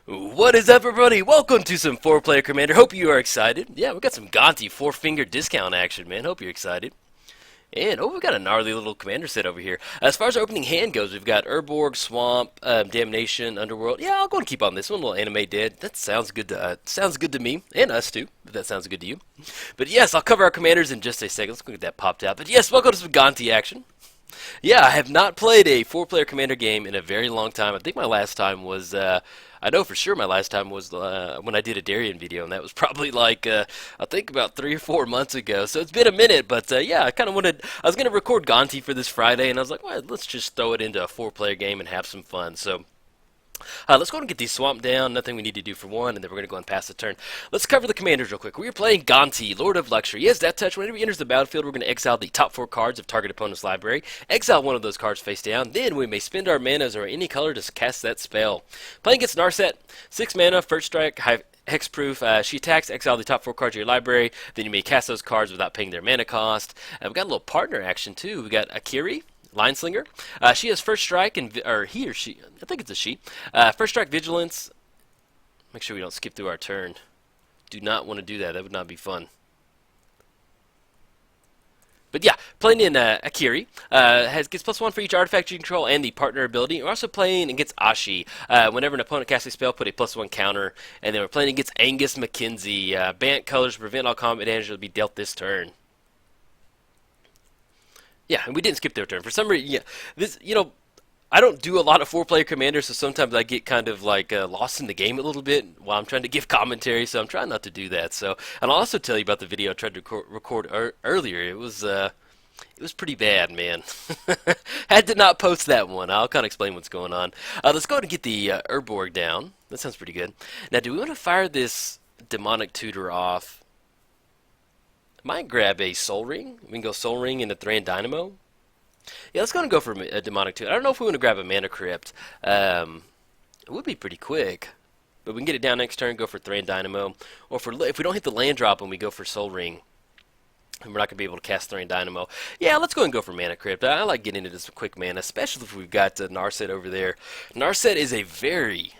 What is up, everybody? Welcome to some 4-player Commander. Hope you are excited. Yeah, we got some Gonti 4-finger discount action, man. Hope you're excited. And, we got a gnarly little commander set over here. As far as our opening hand goes, we've got Urborg, Swamp, Damnation, Underworld. Yeah, I'll go and keep on this one. A little Anime Dead. That sounds good to me, and us too, if that sounds good to you. But yes, I'll cover our commanders in just a second. Let's go get that popped out. But yes, welcome to some Gonti action. Yeah, I have not played a 4-player commander game in a very long time. I think my last time was, I know for sure my last time was when I did a Darien video, and that was probably like, I think about 3 or 4 months ago. So it's been a minute, but yeah, I was going to record Gonti for this Friday, and I was like, well, let's just throw it into a 4-player game and have some fun. So let's go and get these swamp down. Nothing we need to do for one, and then we're going to go and pass the turn. Let's cover the commanders real quick. We are playing Gonti, Lord of Luxury. Yes, that touch. Whenever he enters the battlefield, we're going to exile the top 4 cards of target opponent's library. Exile one of those cards face down. Then we may spend our manas or any color to cast that spell. Playing against Narset, 6 mana, first strike, hexproof. She attacks, exile the top 4 cards of your library. Then you may cast those cards without paying their mana cost. We've got a little partner action too. We got Akiri, Lineslinger. She has first strike, or he or she, I think it's a she. First strike, vigilance. Make sure we don't skip through our turn. Do not want to do that. That would not be fun. But yeah, playing in Akiri, gets +1 for each artifact you control and the partner ability. We're also playing against Ishai. Whenever an opponent casts a spell, put a +1 counter. And then we're playing against Angus McKenzie. Bant colors prevent all combat damage to be dealt this turn. Yeah, and we didn't skip their turn. For some reason, yeah, I don't do a lot of 4-player commanders, so sometimes I get kind of like lost in the game a little bit while I'm trying to give commentary, so I'm trying not to do that. So, and I'll also tell you about the video I tried to record earlier. It was pretty bad, man. Had to not post that one. I'll kind of explain what's going on. Let's go ahead and get the Urborg down. That sounds pretty good. Now, do we want to fire this demonic tutor off? Might grab a Soul Ring. We can go Soul Ring into Thran Dynamo. Yeah, let's go and go for a Demonic Tutor. I don't know if we want to grab a Mana Crypt. It would be pretty quick. But we can get it down next turn, go for Thran Dynamo. Or if we don't hit the land drop and we go for Soul Ring, and we're not going to be able to cast Thran Dynamo. Yeah, let's go and go for Mana Crypt. I like getting into some quick mana, especially if we've got Narset over there. Narset is a very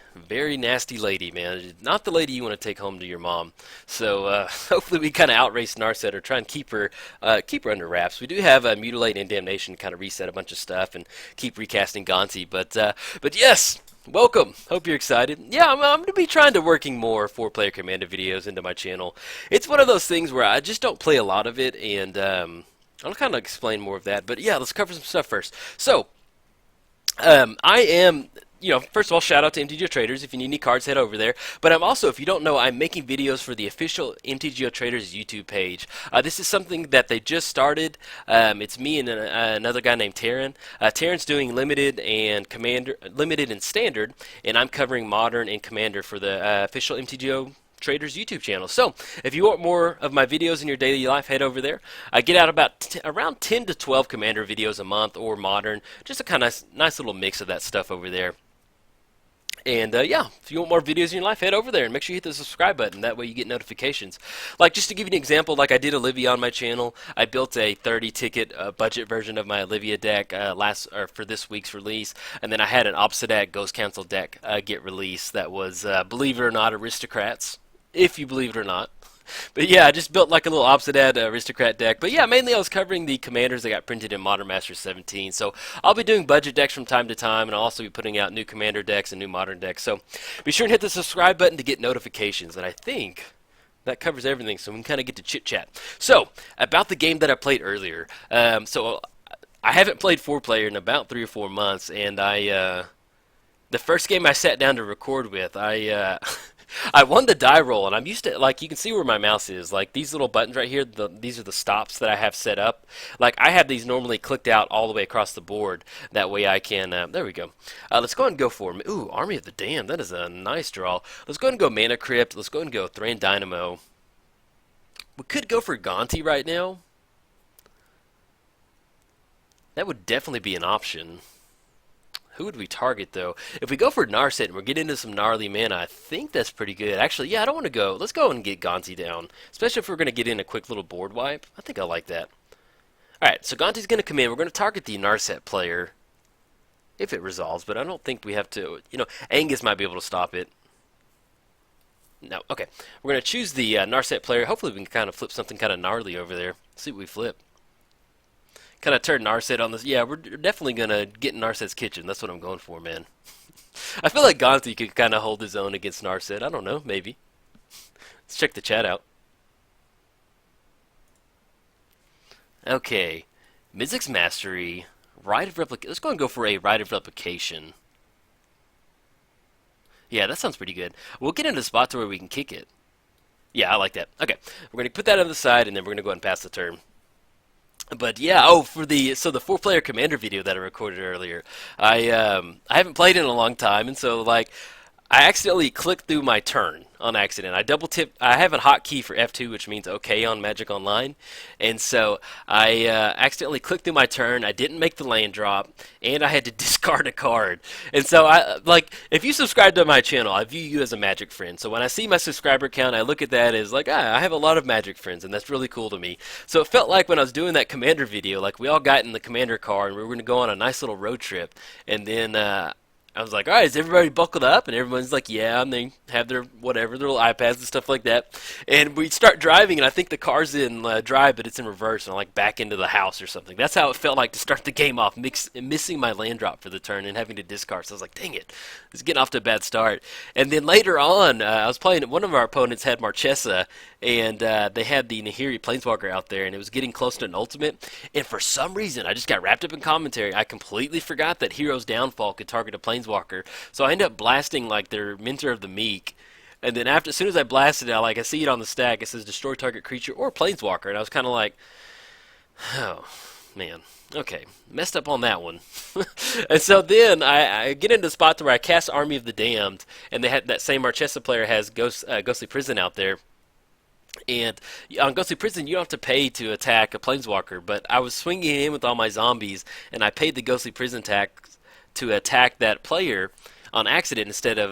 nasty lady, man. Not the lady you want to take home to your mom. So hopefully we kind of outrace Narset or try and keep her under wraps. We do have Mutilate and Damnation, kind of reset a bunch of stuff and keep recasting Gonti. But yes, welcome. Hope you're excited. Yeah, I'm going to be trying to working more 4-player commander videos into my channel. It's one of those things where I just don't play a lot of it, and I'll kind of explain more of that. But yeah, let's cover some stuff first. So I am, first of all, shout out to MTGOTraders. If you need any cards, head over there. But I'm also, if you don't know, I'm making videos for the official MTGOTraders YouTube page. This is something that they just started. It's me and another guy named Taryn. Taryn's doing limited and standard, and I'm covering modern and commander for the official MTGO Traders YouTube channel. So if you want more of my videos in your daily life, head over there. I get out about around 10 to 12 commander videos a month, or modern, just a kind of nice little mix of that stuff over there. And yeah, if you want more videos in your life, head over there and make sure you hit the subscribe button. That way you get notifications. Like, just to give you an example, like I did Olivia on my channel. I built a 30-ticket budget version of my Olivia deck for this week's release. And then I had an Obsidian Ghost Council deck get released that was, believe it or not, Aristocrats. If you believe it or not. But yeah, I just built like a little Obsidian Aristocrat deck. But yeah, mainly I was covering the commanders that got printed in Modern Masters 17. So I'll be doing budget decks from time to time, and I'll also be putting out new commander decks and new modern decks. So be sure and hit the subscribe button to get notifications. And I think that covers everything, so we can kind of get to chit-chat. So, about the game that I played earlier. So I haven't played 4-player in about 3 or 4 months, and the first game I sat down to record with, I won the die roll, and I'm used to, like, you can see where my mouse is. Like, these little buttons right here, these are the stops that I have set up. Like, I have these normally clicked out all the way across the board. That way I can, there we go. Let's go ahead and go for, ooh, Army of the Damned. That is a nice draw. Let's go ahead and go Mana Crypt. Let's go ahead and go Thran Dynamo. We could go for Gonti right now. That would definitely be an option. Who would we target, though? If we go for Narset and we're getting into some gnarly mana, I think that's pretty good. Actually, yeah, I don't want to go. Let's go and get Gonti down, especially if we're going to get in a quick little board wipe. I think I like that. All right, so Gonti's going to come in. We're going to target the Narset player if it resolves, but I don't think we have to. Angus might be able to stop it. No. Okay. We're going to choose the Narset player. Hopefully we can kind of flip something kind of gnarly over there. See what we flip. Kind of turn Narset on this. Yeah, we're definitely going to get in Narset's kitchen. That's what I'm going for, man. I feel like Gonti could kind of hold his own against Narset. I don't know. Maybe. Let's check the chat out. Okay. Mizzix's Mastery. Rite of Replication. Let's go and go for a Rite of Replication. Yeah, that sounds pretty good. We'll get into a spot to where we can kick it. Yeah, I like that. Okay, we're going to put that on the side, and then we're going to go ahead and pass the turn. But yeah, oh, for the 4-player commander video that I recorded earlier, I haven't played in a long time, and so like I accidentally clicked through my turn on accident. I double tipped. I have a hotkey for F2, which means OK on Magic Online, and so I accidentally clicked through my turn. I didn't make the land drop, and I had to discard a card. And so I like if you subscribe to my channel, I view you as a Magic friend. So when I see my subscriber count, I look at that as like I have a lot of Magic friends, and that's really cool to me. So it felt like when I was doing that commander video, like we all got in the commander car and we were going to go on a nice little road trip, and then I was like, all right, is everybody buckled up? And everyone's like, yeah, and they have their whatever, their little iPads and stuff like that. And we start driving, and I think the car's in drive, but it's in reverse, and I like back into the house or something. That's how it felt like to start the game off, missing my land drop for the turn and having to discard. So I was like, dang it, it's getting off to a bad start. And then later on, I was playing, one of our opponents had Marchesa, and they had the Nahiri Planeswalker out there, and it was getting close to an ultimate. And for some reason, I just got wrapped up in commentary. I completely forgot that Hero's Downfall could target a Planeswalker. So I ended up blasting like their Mentor of the Meek. And then as soon as I blasted it, I see it on the stack. It says destroy target creature or Planeswalker. And I was kind of like, oh, man. Okay, messed up on that one. And so then I get into a spot where I cast Army of the Damned, and they had that same Marchesa player has Ghostly Prison out there. And on Ghostly Prison, you don't have to pay to attack a Planeswalker, but I was swinging in with all my zombies, and I paid the Ghostly Prison tax to attack that player on accident instead of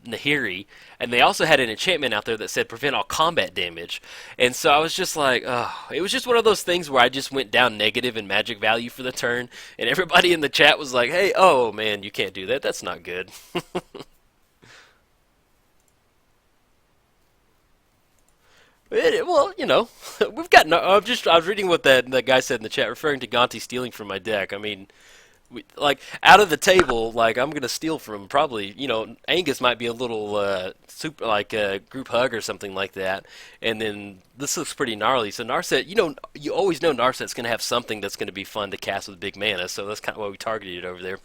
Nahiri. And they also had an enchantment out there that said prevent all combat damage. And so I was just like, oh, it was just one of those things where I just went down negative in magic value for the turn, and everybody in the chat was like, hey, oh man, you can't do that. That's not good. Well, you know, we've got no. I was reading what that guy said in the chat, referring to Gonti stealing from my deck. I mean, like out of the table, like I'm gonna steal from probably. You know, Angus might be a little super like a group hug or something like that, and then this looks pretty gnarly. So Narset, you know, you always know Narset's gonna have something that's gonna be fun to cast with big mana. So that's kind of why we targeted it over there.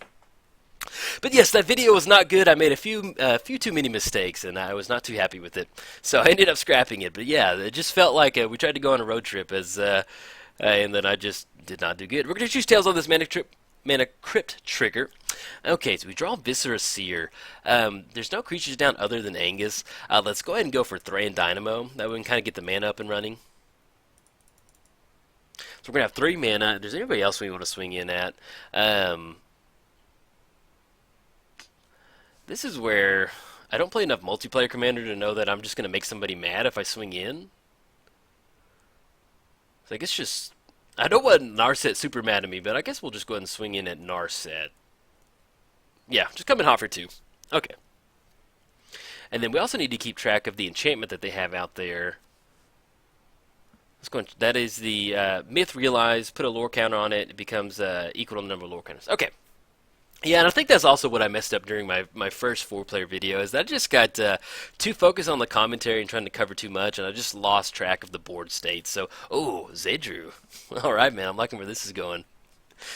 But yes, that video was not good. I made a few too many mistakes, and I was not too happy with it. So I ended up scrapping it. But yeah, it just felt like we tried to go on a road trip, and then I just did not do good. We're going to choose Tails on this Mana Crypt trigger. Okay, so we draw Viscera Seer. There's no creatures down other than Angus. Let's go ahead and go for Thran Dynamo. That way we can kind of get the mana up and running. So we're going to have 3 mana. If there's anybody else we want to swing in at? This is where I don't play enough multiplayer commander to know that I'm just going to make somebody mad if I swing in. So I guess just... I don't want Narset super mad at me, but I guess we'll just go ahead and swing in at Narset. Yeah, just come in hot for 2. Okay. And then we also need to keep track of the enchantment that they have out there. Let's go. That is the Myth Realize. Put a lore counter on it. It becomes equal to the number of lore counters. Okay. Yeah, and I think that's also what I messed up during my first 4-player video, is that I just got too focused on the commentary and trying to cover too much, and I just lost track of the board state. So, oh, Zedru. All right, man, I'm liking where this is going.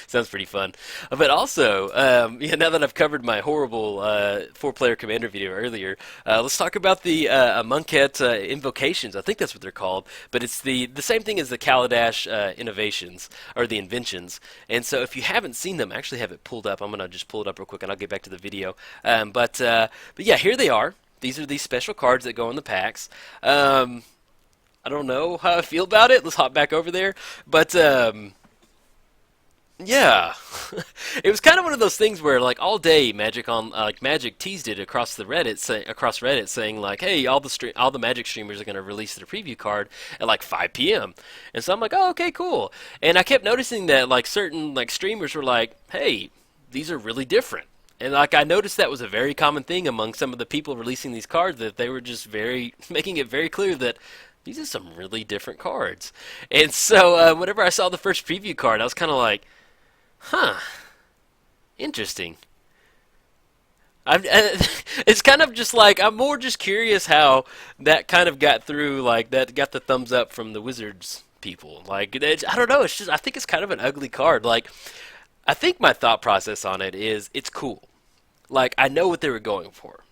Sounds pretty fun. But also, yeah, now that I've covered my horrible 4-player commander video earlier, let's talk about the Amonkhet invocations. I think that's what they're called. But it's the same thing as the Kaladesh innovations, or the inventions. And so if you haven't seen them, I actually have it pulled up. I'm going to just pull it up real quick, and I'll get back to the video. But yeah, here they are. These are these special cards that go in the packs. I don't know how I feel about it. Let's hop back over there. But... yeah, it was kind of one of those things where, like, all day Magic teased it across Reddit, saying like, hey, all the Magic streamers are going to release their preview card at like 5 p.m. And so I'm like, oh, okay, cool. And I kept noticing that like certain like streamers were like, hey, these are really different. And like I noticed that was a very common thing among some of the people releasing these cards, that they were just very making it very clear that these are some really different cards. And so whenever I saw the first preview card, I was kind of like, huh, interesting. I'm, it's kind of just like I'm more just curious how that kind of got through, like that got the thumbs up from the Wizards people. Like I don't know, it's just I think it's kind of an ugly card. Like I think my thought process on it is it's cool. Like I know what they were going for.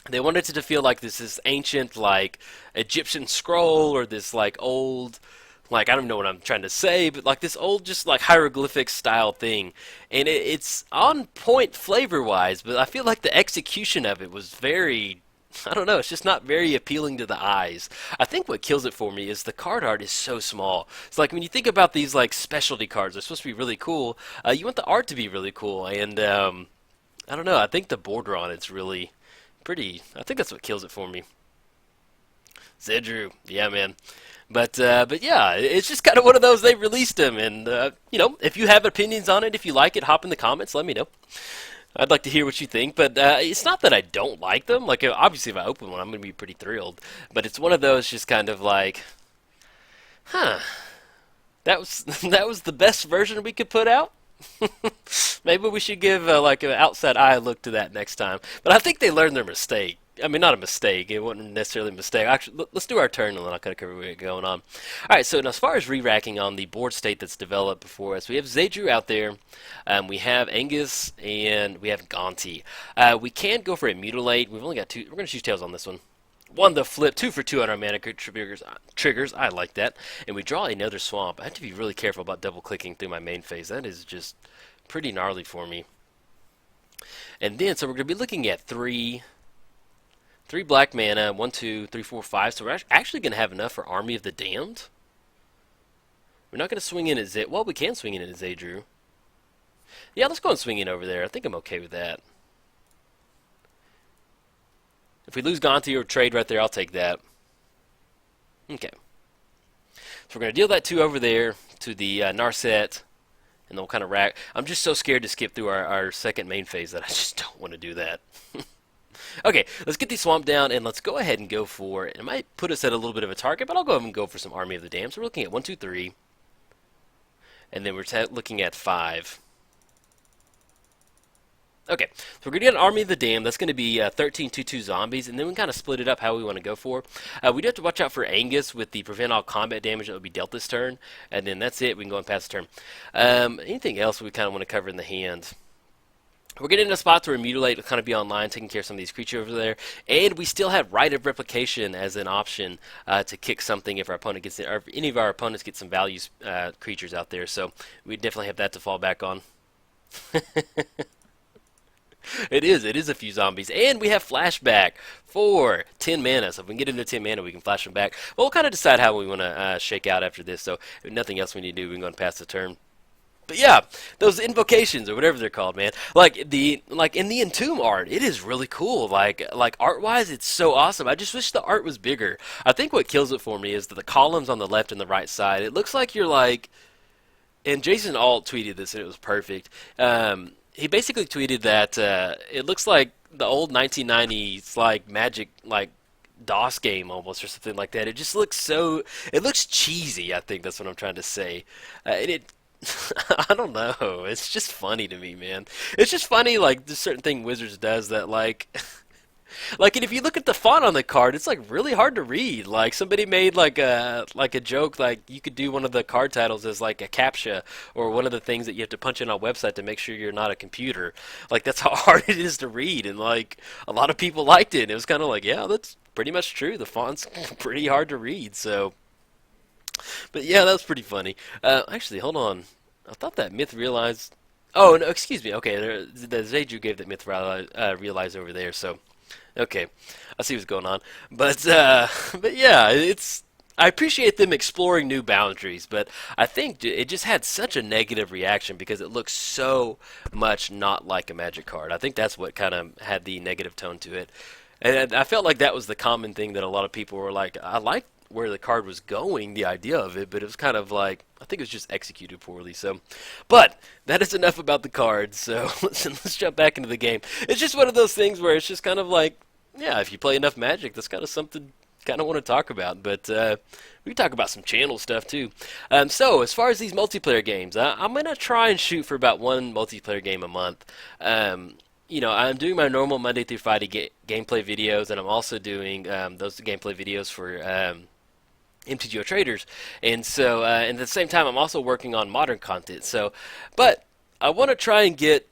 They wanted it to feel like this ancient like Egyptian scroll, or this like old, like I don't know what I'm trying to say, but like this old just like hieroglyphic style thing, and it's on point flavor wise, but I feel like the execution of it was very, I don't know, it's just not very appealing to the eyes. I think what kills it for me is the card art is so small. It's like when you think about these like specialty cards, they're supposed to be really cool. You want the art to be really cool, and I don't know. I think the border on it's really pretty. I think that's what kills it for me. Zedru, yeah, man. But yeah, it's just kind of one of those. They released them, and if you have opinions on it, if you like it, hop in the comments. Let me know. I'd like to hear what you think. But it's not that I don't like them. Like obviously, if I open one, I'm going to be pretty thrilled. But it's one of those just kind of like, huh? That was that was the best version we could put out. Maybe we should give like an outside eye look to that next time. But I think they learned their mistake. I mean, not a mistake. It wasn't necessarily a mistake. Actually, let's do our turn, and then I'll kind of cover what's going on. All right. So now, as far as re-racking on the board state that's developed before us, we have Zedru out there. We have Angus, and we have Gonti. We can go for a mutilate. We've only got two. We're going to choose tails on this one. One the flip, 2 for 2 on our mana triggers. I like that. And we draw another swamp. I have to be really careful about double clicking through my main phase. That is just pretty gnarly for me. And then, so we're going to be looking at three black mana, 1, 2, 3, 4, 5. So we're actually going to have enough for Army of the Damned. We're not going to swing in at Zed. Well, we can swing in at Zedru. Yeah, let's go and swing in over there. I think I'm okay with that. If we lose Gonti or trade right there, I'll take that. Okay. So we're going to deal that 2 over there to the Narset, and then we'll kind of rack. I'm just so scared to skip through our second main phase that I just don't want to do that. Okay, let's get these swamp down, and let's go ahead and go for it. It might put us at a little bit of a target, but I'll go ahead and go for some Army of the Damned. So we're looking at 1, 2, 3, and then we're looking at 5. Okay, so we're going to get an Army of the Damned. That's going to be 13 2/2 zombies, and then we can kind of split it up how we want to go for. We do have to watch out for Angus with the prevent all combat damage that will be dealt this turn, and then that's it. We can go and pass the turn. Anything else we kind of want to cover in the hand? We're getting in a spot where Mutilate will kind of be online, taking care of some of these creatures over there, and we still have Right of Replication as an option to kick something if our opponent gets it, or if any of our opponents get some values creatures out there. So we definitely have that to fall back on. It is a few zombies, and we have flashback for 10 mana. So if we can get into 10 mana, we can flash them back. But we'll kind of decide how we want to shake out after this. So if nothing else we need to do, we can go and pass the turn. But yeah, those invocations or whatever they're called, man. Like in the Entomb art, it is really cool. Like art wise, it's so awesome. I just wish the art was bigger. I think what kills it for me is that the columns on the left and the right side. It looks like you're like, and Jason Alt tweeted this and it was perfect. He basically tweeted that it looks like the old 1990s like Magic like DOS game almost or something like that. It just looks so. It looks cheesy. I think that's what I'm trying to say. And it. I don't know. It's just funny to me, man. It's just funny, like there's certain thing Wizards does that, like, like, and if you look at the font on the card, it's like really hard to read. Like somebody made like a joke, like you could do one of the card titles as like a captcha or one of the things that you have to punch in on a website to make sure you're not a computer. Like that's how hard it is to read, and like a lot of people liked it. And it was kind of like, yeah, that's pretty much true. The font's pretty hard to read, so. But yeah, that was pretty funny. Actually, hold on. I thought that myth realized. Oh no, excuse me. Okay, the Zedru gave that myth realize over there. So, okay, I see what's going on. But but yeah, it's. I appreciate them exploring new boundaries, but I think it just had such a negative reaction because it looks so much not like a Magic card. I think that's what kind of had the negative tone to it, and I felt like that was the common thing that a lot of people were like, where the card was going, the idea of it, but it was kind of like, I think it was just executed poorly. So, but that is enough about the cards. So let's jump back into the game. It's just one of those things where it's just kind of like, yeah, if you play enough Magic, that's kind of something kind of want to talk about. But we can talk about some channel stuff too. So as far as these multiplayer games, I'm gonna try and shoot for about one multiplayer game a month. You know, I'm doing my normal Monday through Friday gameplay videos, and I'm also doing those gameplay videos for MTGOTraders. And so, and at the same time, I'm also working on modern content. So, but I want to try and get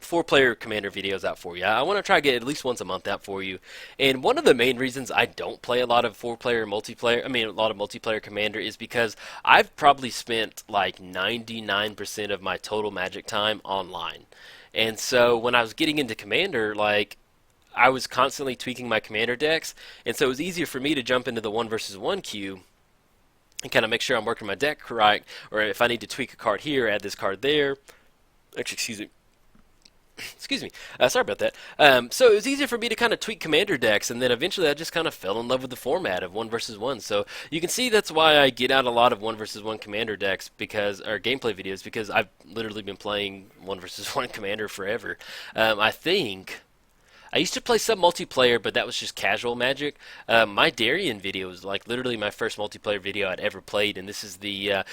four-player commander videos out for you. I want to try to get at least once a month out for you. And one of the main reasons I don't play a lot of four-player multiplayer, I mean a lot of multiplayer commander, is because I've probably spent like 99% of my total Magic time online. And so when I was getting into commander, like I was constantly tweaking my commander decks, and so it was easier for me to jump into the 1 versus 1 queue and kind of make sure I'm working my deck right, or if I need to tweak a card here, add this card there. Actually, excuse me. Excuse me. Sorry about that. So it was easier for me to kind of tweak commander decks, and then eventually I just kind of fell in love with the format of 1 versus 1. So you can see that's why I get out a lot of 1 versus 1 commander decks or gameplay videos, because I've literally been playing 1 versus 1 commander forever. I think I used to play some multiplayer, but that was just casual Magic. My Darien video was like literally my first multiplayer video I'd ever played, and this is the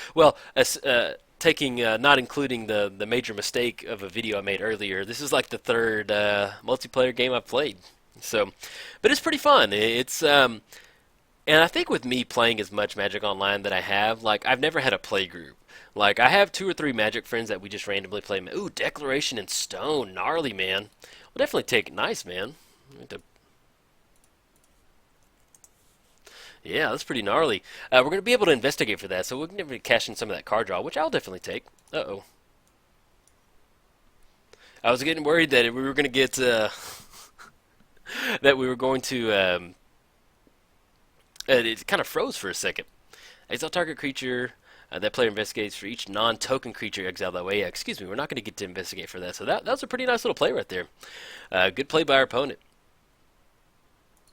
taking not including the major mistake of a video I made earlier. This is like the third multiplayer game I've played. So, but it's pretty fun. It's and I think with me playing as much Magic Online that I have, like I've never had a play group. Like I have 2 or 3 Magic friends that we just randomly play. Ooh, Declaration in Stone, gnarly, man. We'll definitely take it. Nice, man. Yeah, that's pretty gnarly. We're going to be able to investigate for that, so we're going to cash in some of that card draw, which I'll definitely take. Uh-oh. I was getting worried that we were going to get... that we were going to... it kind of froze for a second. Exile target creature. That player investigates for each non-token creature exiled that way. Yeah, excuse me, we're not going to get to investigate for that. So that was a pretty nice little play right there. Good play by our opponent.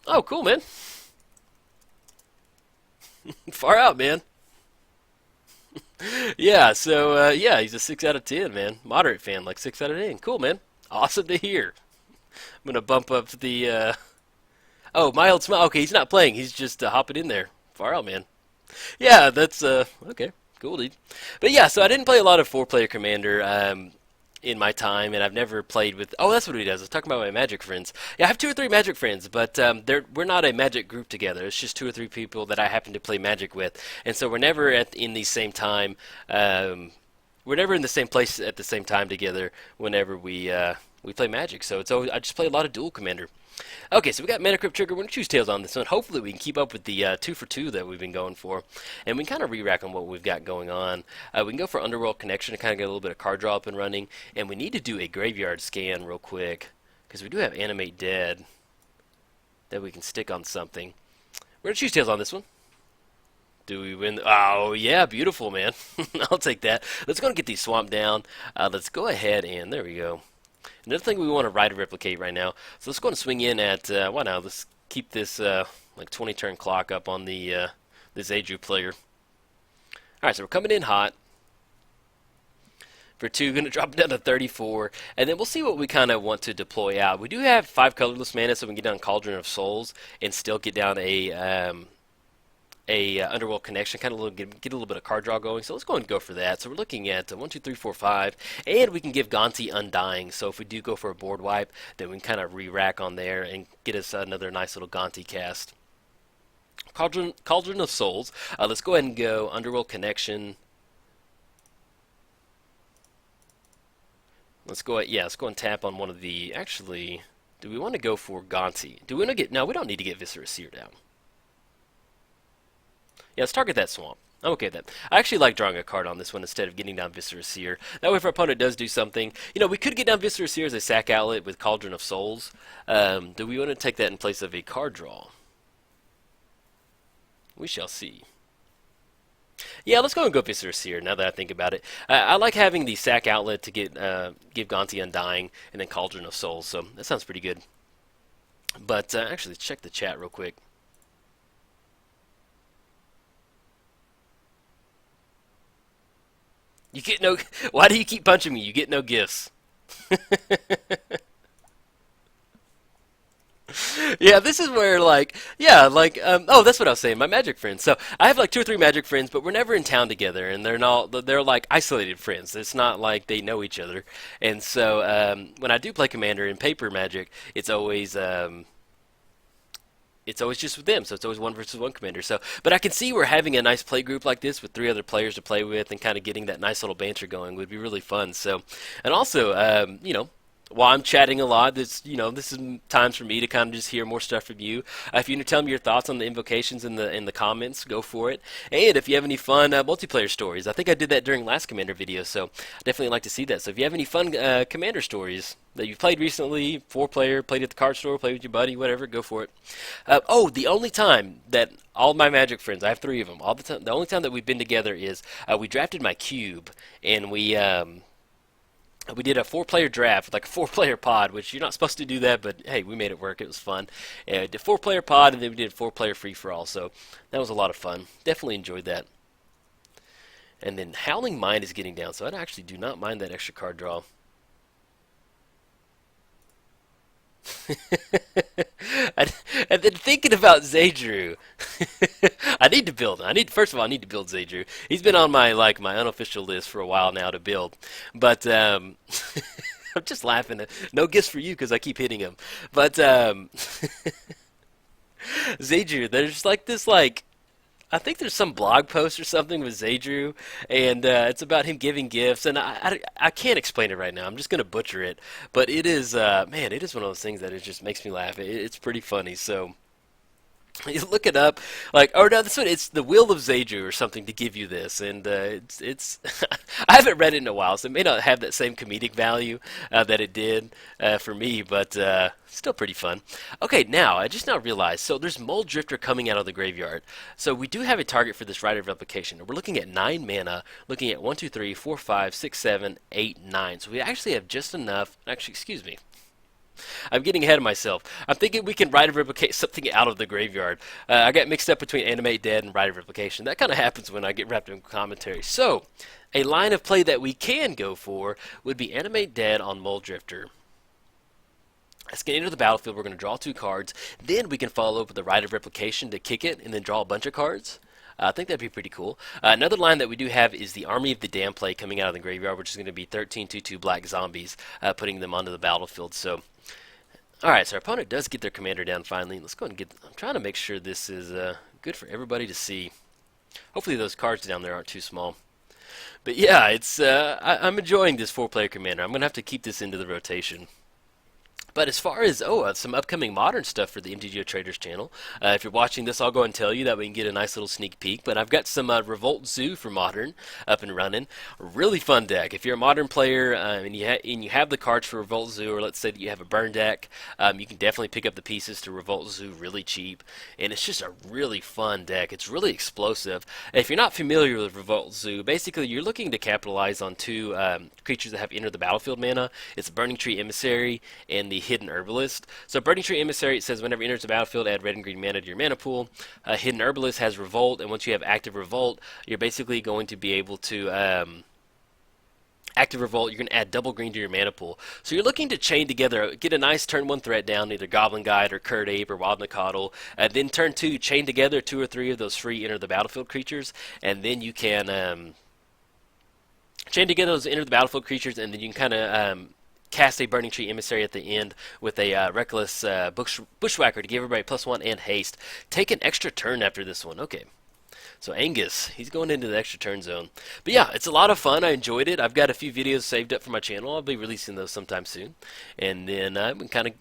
Oh, cool, man. Far out, man. Yeah, so, yeah, he's a 6 out of 10, man. Moderate fan, like 6 out of 10. Cool, man. Awesome to hear. I'm going to bump up the, Oh, my old smile. Okay, he's not playing. He's just hopping in there. Far out, man. Yeah, that's, okay. Cool, dude. But yeah, so I didn't play a lot of 4-player Commander in my time, and I've never played with... Oh, that's what he does. I was talking about my Magic friends. Yeah, I have 2 or 3 Magic friends, but we're not a Magic group together. It's just 2 or 3 people that I happen to play Magic with, and so we're never in the same time. We're never in the same place at the same time together whenever we play Magic. So it's always, I just play a lot of dual Commander. Okay, so we got Mana Crypt Trigger. We're going to choose Tails on this one. Hopefully we can keep up with the 2 for 2 that we've been going for. And we can kind of re-rack on what we've got going on. We can go for Underworld Connection to kind of get a little bit of card draw up and running. And we need to do a graveyard scan real quick, because we do have Animate Dead that we can stick on something. We're going to choose Tails on this one. Do we win? Oh, yeah, beautiful, man. I'll take that. Let's go and get these Swamp down. Let's go ahead and, there we go. Another thing we want to Rite of Replicate right now. So let's go and swing in at, why not? Let's keep this like 20 turn clock up on the this Adru player. Alright, so we're coming in hot. For 2, going to drop it down to 34. And then we'll see what we kind of want to deploy out. We do have 5 colorless mana, so we can get down Cauldron of Souls and still get down a Underworld Connection, kind of get a little bit of card draw going. So let's go and go for that. So we're looking at 1, 2, 3, 4, 5, and we can give Gonti Undying. So if we do go for a board wipe, then we can kind of re-rack on there and get us another nice little Gonti cast. Cauldron of Souls. Let's go ahead and go Underworld Connection. Let's go and tap on one of the. Actually, do we want to go for Gonti? Do we want to get? No, we don't need to get Viscera Seer down. Yeah, let's target that Swamp. I'm okay with that. I actually like drawing a card on this one instead of getting down Viscera Seer. That way if our opponent does do something, you know, we could get down Viscera Seer as a sack outlet with Cauldron of Souls. Do we want to take that in place of a card draw? We shall see. Yeah, let's go and go Viscera Seer now that I think about it. I like having the sack outlet to give Gonti Undying and then Cauldron of Souls, so that sounds pretty good. But actually, let's check the chat real quick. You get no. Why do you keep punching me? You get no gifts. Yeah, this is where oh, that's what I was saying. My magic friends. So I have like two or three magic friends, but we're never in town together, and they're like isolated friends. It's not like they know each other, and so when I do play Commander in paper Magic, it's always just with them, so it's always one versus one commander. So, but I can see where having a nice play group like this with three other players to play with and kind of getting that nice little banter going would be really fun. So, and also, while I'm chatting a lot, this is times for me to kind of just hear more stuff from you. If you want to tell me your thoughts on the invocations in the comments, go for it. And if you have any fun multiplayer stories, I think I did that during last Commander video, so I definitely like to see that. So if you have any fun Commander stories that you've played recently, 4-player, played at the card store, played with your buddy, whatever, go for it. The only time that all my Magic friends, I have three of them, the only time that we've been together is we drafted my cube, and we did a 4-player draft with like a 4-player pod, which you're not supposed to do that, but hey, we made it work. It was fun. Did 4-player pod, and then we did 4-player free for all. So that was a lot of fun. Definitely enjoyed that. And then Howling Mind is getting down, so I actually do not mind that extra card draw. And then thinking about Zaydrew, I need to build him. First of all, I need to build Zaydrew. He's been on my unofficial list for a while now to build, but I'm just laughing. No gifts for you because I keep hitting him. But Zaydrew, there's like this I think there's some blog post or something with Zaydrew, and it's about him giving gifts, and I can't explain it right now. I'm just going to butcher it, but it is, man, it is one of those things that it just makes me laugh. It's pretty funny, so you look it up, oh no, this one, it's the Will of Zaydrew or something to give you this, and it's I haven't read it in a while, so it may not have that same comedic value that it did for me, but still pretty fun. Okay, now I just now realized, so there's Mold Drifter coming out of the graveyard, so we do have a target for this Rite of Replication. We're looking at 9 mana, looking at 1, 2, 3, 4, 5, 6, 7, 8, 9. So we actually have just enough. Actually, excuse me. I'm getting ahead of myself. I'm thinking we can Rite of Replicate something out of the graveyard. I got mixed up between Animate Dead and Rite of Replication. That kind of happens when I get wrapped in commentary. So, a line of play that we can go for would be Animate Dead on Mold Drifter. Let's get into the battlefield. We're going to draw 2 cards. Then we can follow up with the Rite of Replication to kick it and then draw a bunch of cards. I think that'd be pretty cool. Another line that we do have is the Army of the Damned play coming out of the graveyard, which is going to be 13/2/2 black zombies, putting them onto the battlefield. So, alright, so our opponent does get their commander down finally. Let's go ahead and I'm trying to make sure this is good for everybody to see. Hopefully those cards down there aren't too small. But yeah, I'm enjoying this 4-player commander. I'm going to have to keep this into the rotation. But as far as some upcoming modern stuff for the MTGOTraders channel, if you're watching this, I'll go and tell you that we can get a nice little sneak peek. But I've got some Revolt Zoo for modern up and running. Really fun deck. If you're a modern player and you have the cards for Revolt Zoo, or let's say that you have a burn deck, you can definitely pick up the pieces to Revolt Zoo really cheap. And it's just a really fun deck. It's really explosive. If you're not familiar with Revolt Zoo, basically you're looking to capitalize on 2 creatures that have Enter the Battlefield mana. It's Burning Tree Emissary and the Hidden Herbalist. So Burning Tree Emissary, it says whenever it enters the battlefield, add red and green mana to your mana pool. Hidden Herbalist has Revolt, and once you have active Revolt, you're basically going to be able to active Revolt, you're going to add double green to your mana pool. So you're looking to chain together, get a nice turn 1 threat down, either Goblin Guide or Curd Ape or Wild Nacatl, and then turn 2, chain together 2 or 3 of those free Enter the Battlefield creatures, and then you can chain together those Enter the Battlefield creatures, and then you can kind of cast a Burning Tree Emissary at the end with a Reckless Bushwhacker to give everybody +1 and haste. Take an extra turn after this one. Okay. So Angus, he's going into the extra turn zone. But yeah, it's a lot of fun. I enjoyed it. I've got a few videos saved up for my channel. I'll be releasing those sometime soon. And then I'm kind of,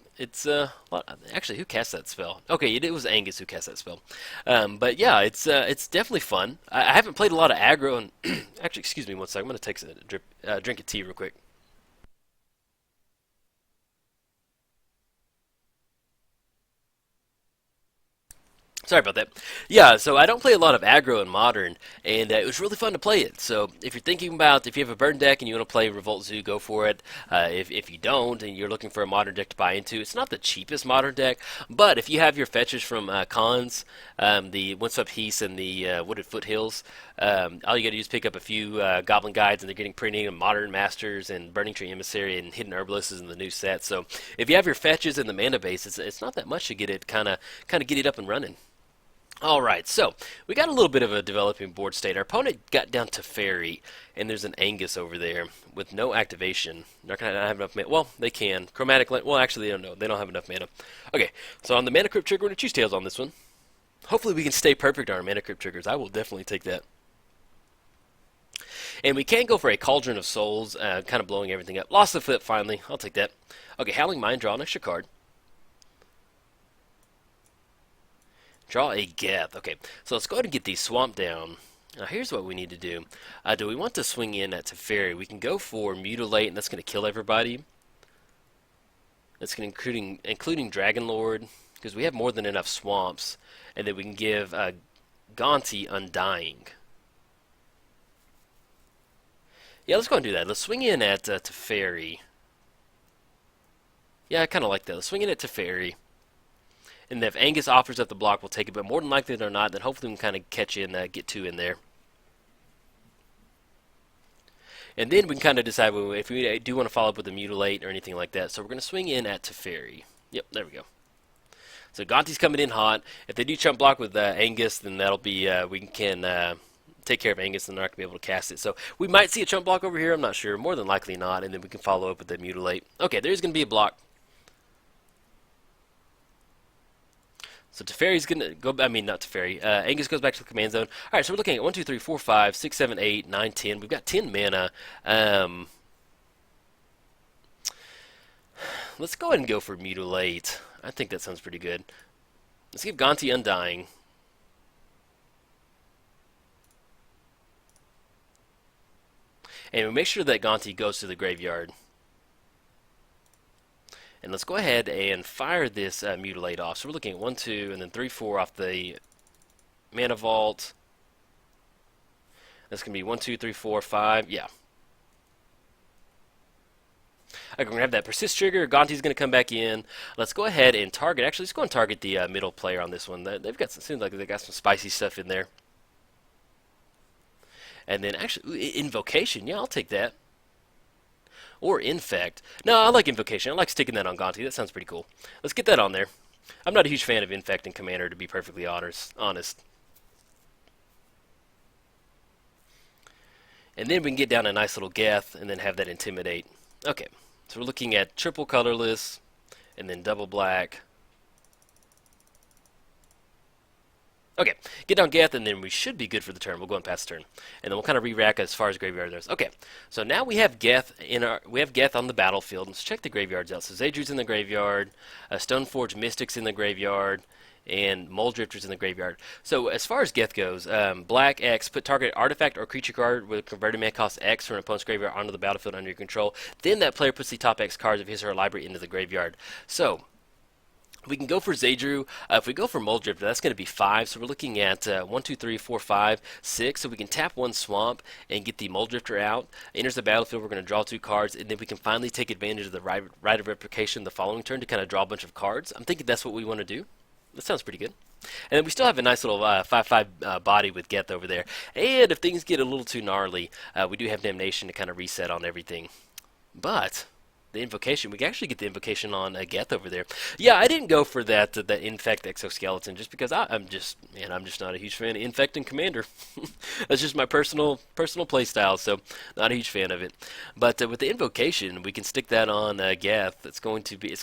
actually, who cast that spell? Okay, it was Angus who cast that spell. But yeah, it's definitely fun. I haven't played a lot of aggro, and actually, excuse me one second. I'm going to take a drink of tea real quick. Sorry about that. Yeah, so I don't play a lot of aggro in Modern, and it was really fun to play it. So if you're thinking about if you have a burn deck and you want to play Revolt Zoo, go for it. If you don't and you're looking for a Modern deck to buy into, it's not the cheapest Modern deck, but if you have your fetches from Cons, the Windswept Heath and the Wooded Foothills, all you got to do is pick up a few Goblin Guides, and they're getting printing and Modern Masters and Burning Tree Emissary and Hidden Herbalists is in the new set. So if you have your fetches and the mana base, it's not that much to get it kind of get it up and running. Alright, so we got a little bit of a developing board state. Our opponent got down to Fairy, and there's an Angus over there with no activation. They're not going to have enough mana. Well, they can. Chromatic, well, actually, they don't know. They don't have enough mana. Okay, so on the Mana Crypt trigger, we're going to choose Tails on this one. Hopefully we can stay perfect on our Mana Crypt triggers. I will definitely take that. And we can go for a Cauldron of Souls, kind of blowing everything up. Lost the flip, finally. I'll take that. Okay, Howling Mine, draw an extra card. Draw a Geth. Okay, so let's go ahead and get the Swamp down. Now here's what we need to do. Do we want to swing in at Teferi? We can go for Mutilate, and that's going to kill everybody. That's going to including Dragon Lord, because we have more than enough swamps. And then we can give Gonti Undying. Yeah, let's go ahead and do that. Let's swing in at Teferi. Yeah, I kind of like that. Let's swing in at Teferi. And if Angus offers up the block, we'll take it. But more than likely than not, then hopefully we can kind of catch in, get two in there. And then we can kind of decide if we do want to follow up with a Mutilate or anything like that. So we're going to swing in at Teferi. Yep, there we go. So Gonti's coming in hot. If they do chump block with Angus, then that'll be, we can take care of Angus and they're not going to be able to cast it. So we might see a chump block over here. I'm not sure. More than likely not. And then we can follow up with the Mutilate. Okay, there's going to be a block. So Teferi's going to go, I mean, not Teferi. Angus goes back to the command zone. All right, so we're looking at 1, 2, 3, 4, 5, 6, 7, 8, 9, 10. We've got 10 mana. Let's go ahead and go for Mutilate. I think that sounds pretty good. Let's give Gonti Undying. And we make sure that Gonti goes to the graveyard. And let's go ahead and fire this Mutilate off. So we're looking at 1, 2, and then 3, 4 off the Mana Vault. That's going to be 1, 2, 3, 4, 5. Yeah. Okay, we're going to have that Persist trigger. Gonti's going to come back in. Let's go ahead and target. Actually, let's go and target the middle player on this one. They've got seems like they got some spicy stuff in there. And then actually, Invocation. Yeah, I'll take that. Or Infect. No, I like Invocation. I like sticking that on Gonti. That sounds pretty cool. Let's get that on there. I'm not a huge fan of Infect and Commander, to be perfectly honest. And then we can get down a nice little Geth and then have that Intimidate. Okay, so we're looking at triple colorless and then double black. Okay, get down Geth, and then we should be good for the turn. We'll go and pass the turn, and then we'll kind of re-rack as far as graveyard goes. Okay, so now we have Geth on the battlefield. Let's check the graveyards out. So Zadru's in the graveyard, Stoneforge Mystic's in the graveyard, and Moldrifter's in the graveyard. So as far as Geth goes, black X, put target artifact or creature card with converted mana cost X from an opponent's graveyard onto the battlefield under your control. Then that player puts the top X cards of his or her library into the graveyard. So we can go for Zadru. If we go for Moldrifter, that's going to be 5. So we're looking at 1, 2, 3, 4, 5, 6. So we can tap 1 Swamp and get the Moldrifter out. Enters the battlefield. We're going to draw 2 cards, and then we can finally take advantage of the right of replication the following turn to kind of draw a bunch of cards. I'm thinking that's what we want to do. That sounds pretty good. And then we still have a nice little 5/5 body with Geth over there. And if things get a little too gnarly, we do have Damnation to kind of reset on everything. But the Invocation, we can actually get the Invocation on Geth over there. Yeah, I didn't go for that Infect Exoskeleton just because I'm just not a huge fan of Infect and Commander. That's just my personal play style, so not a huge fan of it. But with the Invocation, we can stick that on Geth. It's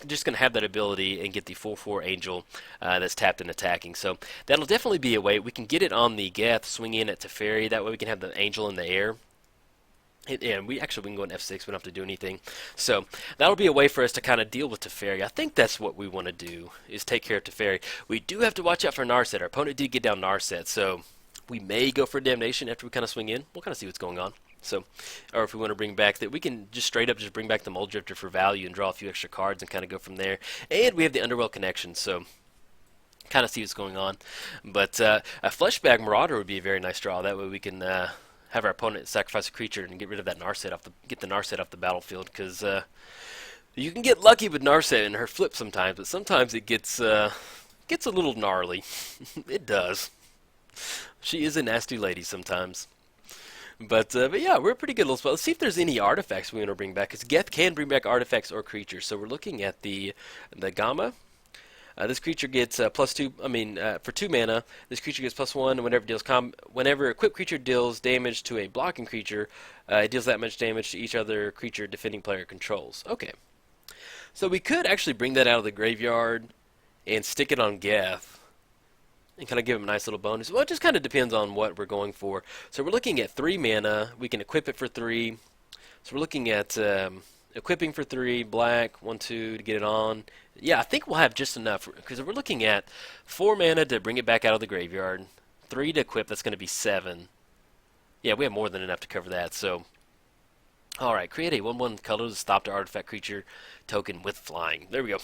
just going to have that ability and get the 4/4 Angel that's tapped and attacking. So that'll definitely be a way. We can get it on the Geth, swing in at Teferi. That way we can have the Angel in the air. And we can go in F6. We don't have to do anything. So that'll be a way for us to kind of deal with Teferi. I think that's what we want to do, is take care of Teferi. We do have to watch out for Narset. Our opponent did get down Narset, so we may go for Damnation after we kind of swing in. We'll kind of see what's going on. So, or if we want to bring back that, we can just straight up just bring back the Moldrifter for value and draw a few extra cards and kind of go from there. And we have the Underworld Connection, so kind of see what's going on. But a Fleshbag Marauder would be a very nice draw. That way we can have our opponent sacrifice a creature and get rid of that Narset get the Narset off the battlefield, because you can get lucky with Narset and her flip sometimes, but sometimes it gets a little gnarly. It does. She is a nasty lady sometimes. But yeah, we're a pretty good little spot. Let's see if there's any artifacts we want to bring back, because Geth can bring back artifacts or creatures. So we're looking at the Gamma. This creature gets +2. For 2 mana, this creature gets +1 whenever equipped creature deals damage to a blocking creature. It deals that much damage to each other creature defending player controls. Okay, so we could actually bring that out of the graveyard and stick it on Geth and kind of give him a nice little bonus. Well, it just kind of depends on what we're going for. So we're looking at 3 mana. We can equip it for 3. So we're looking at equipping for 3, black, 1, 2 to get it on. Yeah, I think we'll have just enough, because we're looking at 4 mana to bring it back out of the graveyard, 3 to equip, that's going to be 7. Yeah, we have more than enough to cover that, so. Alright, create a 1/1 colorless stop to artifact creature token with flying. There we go.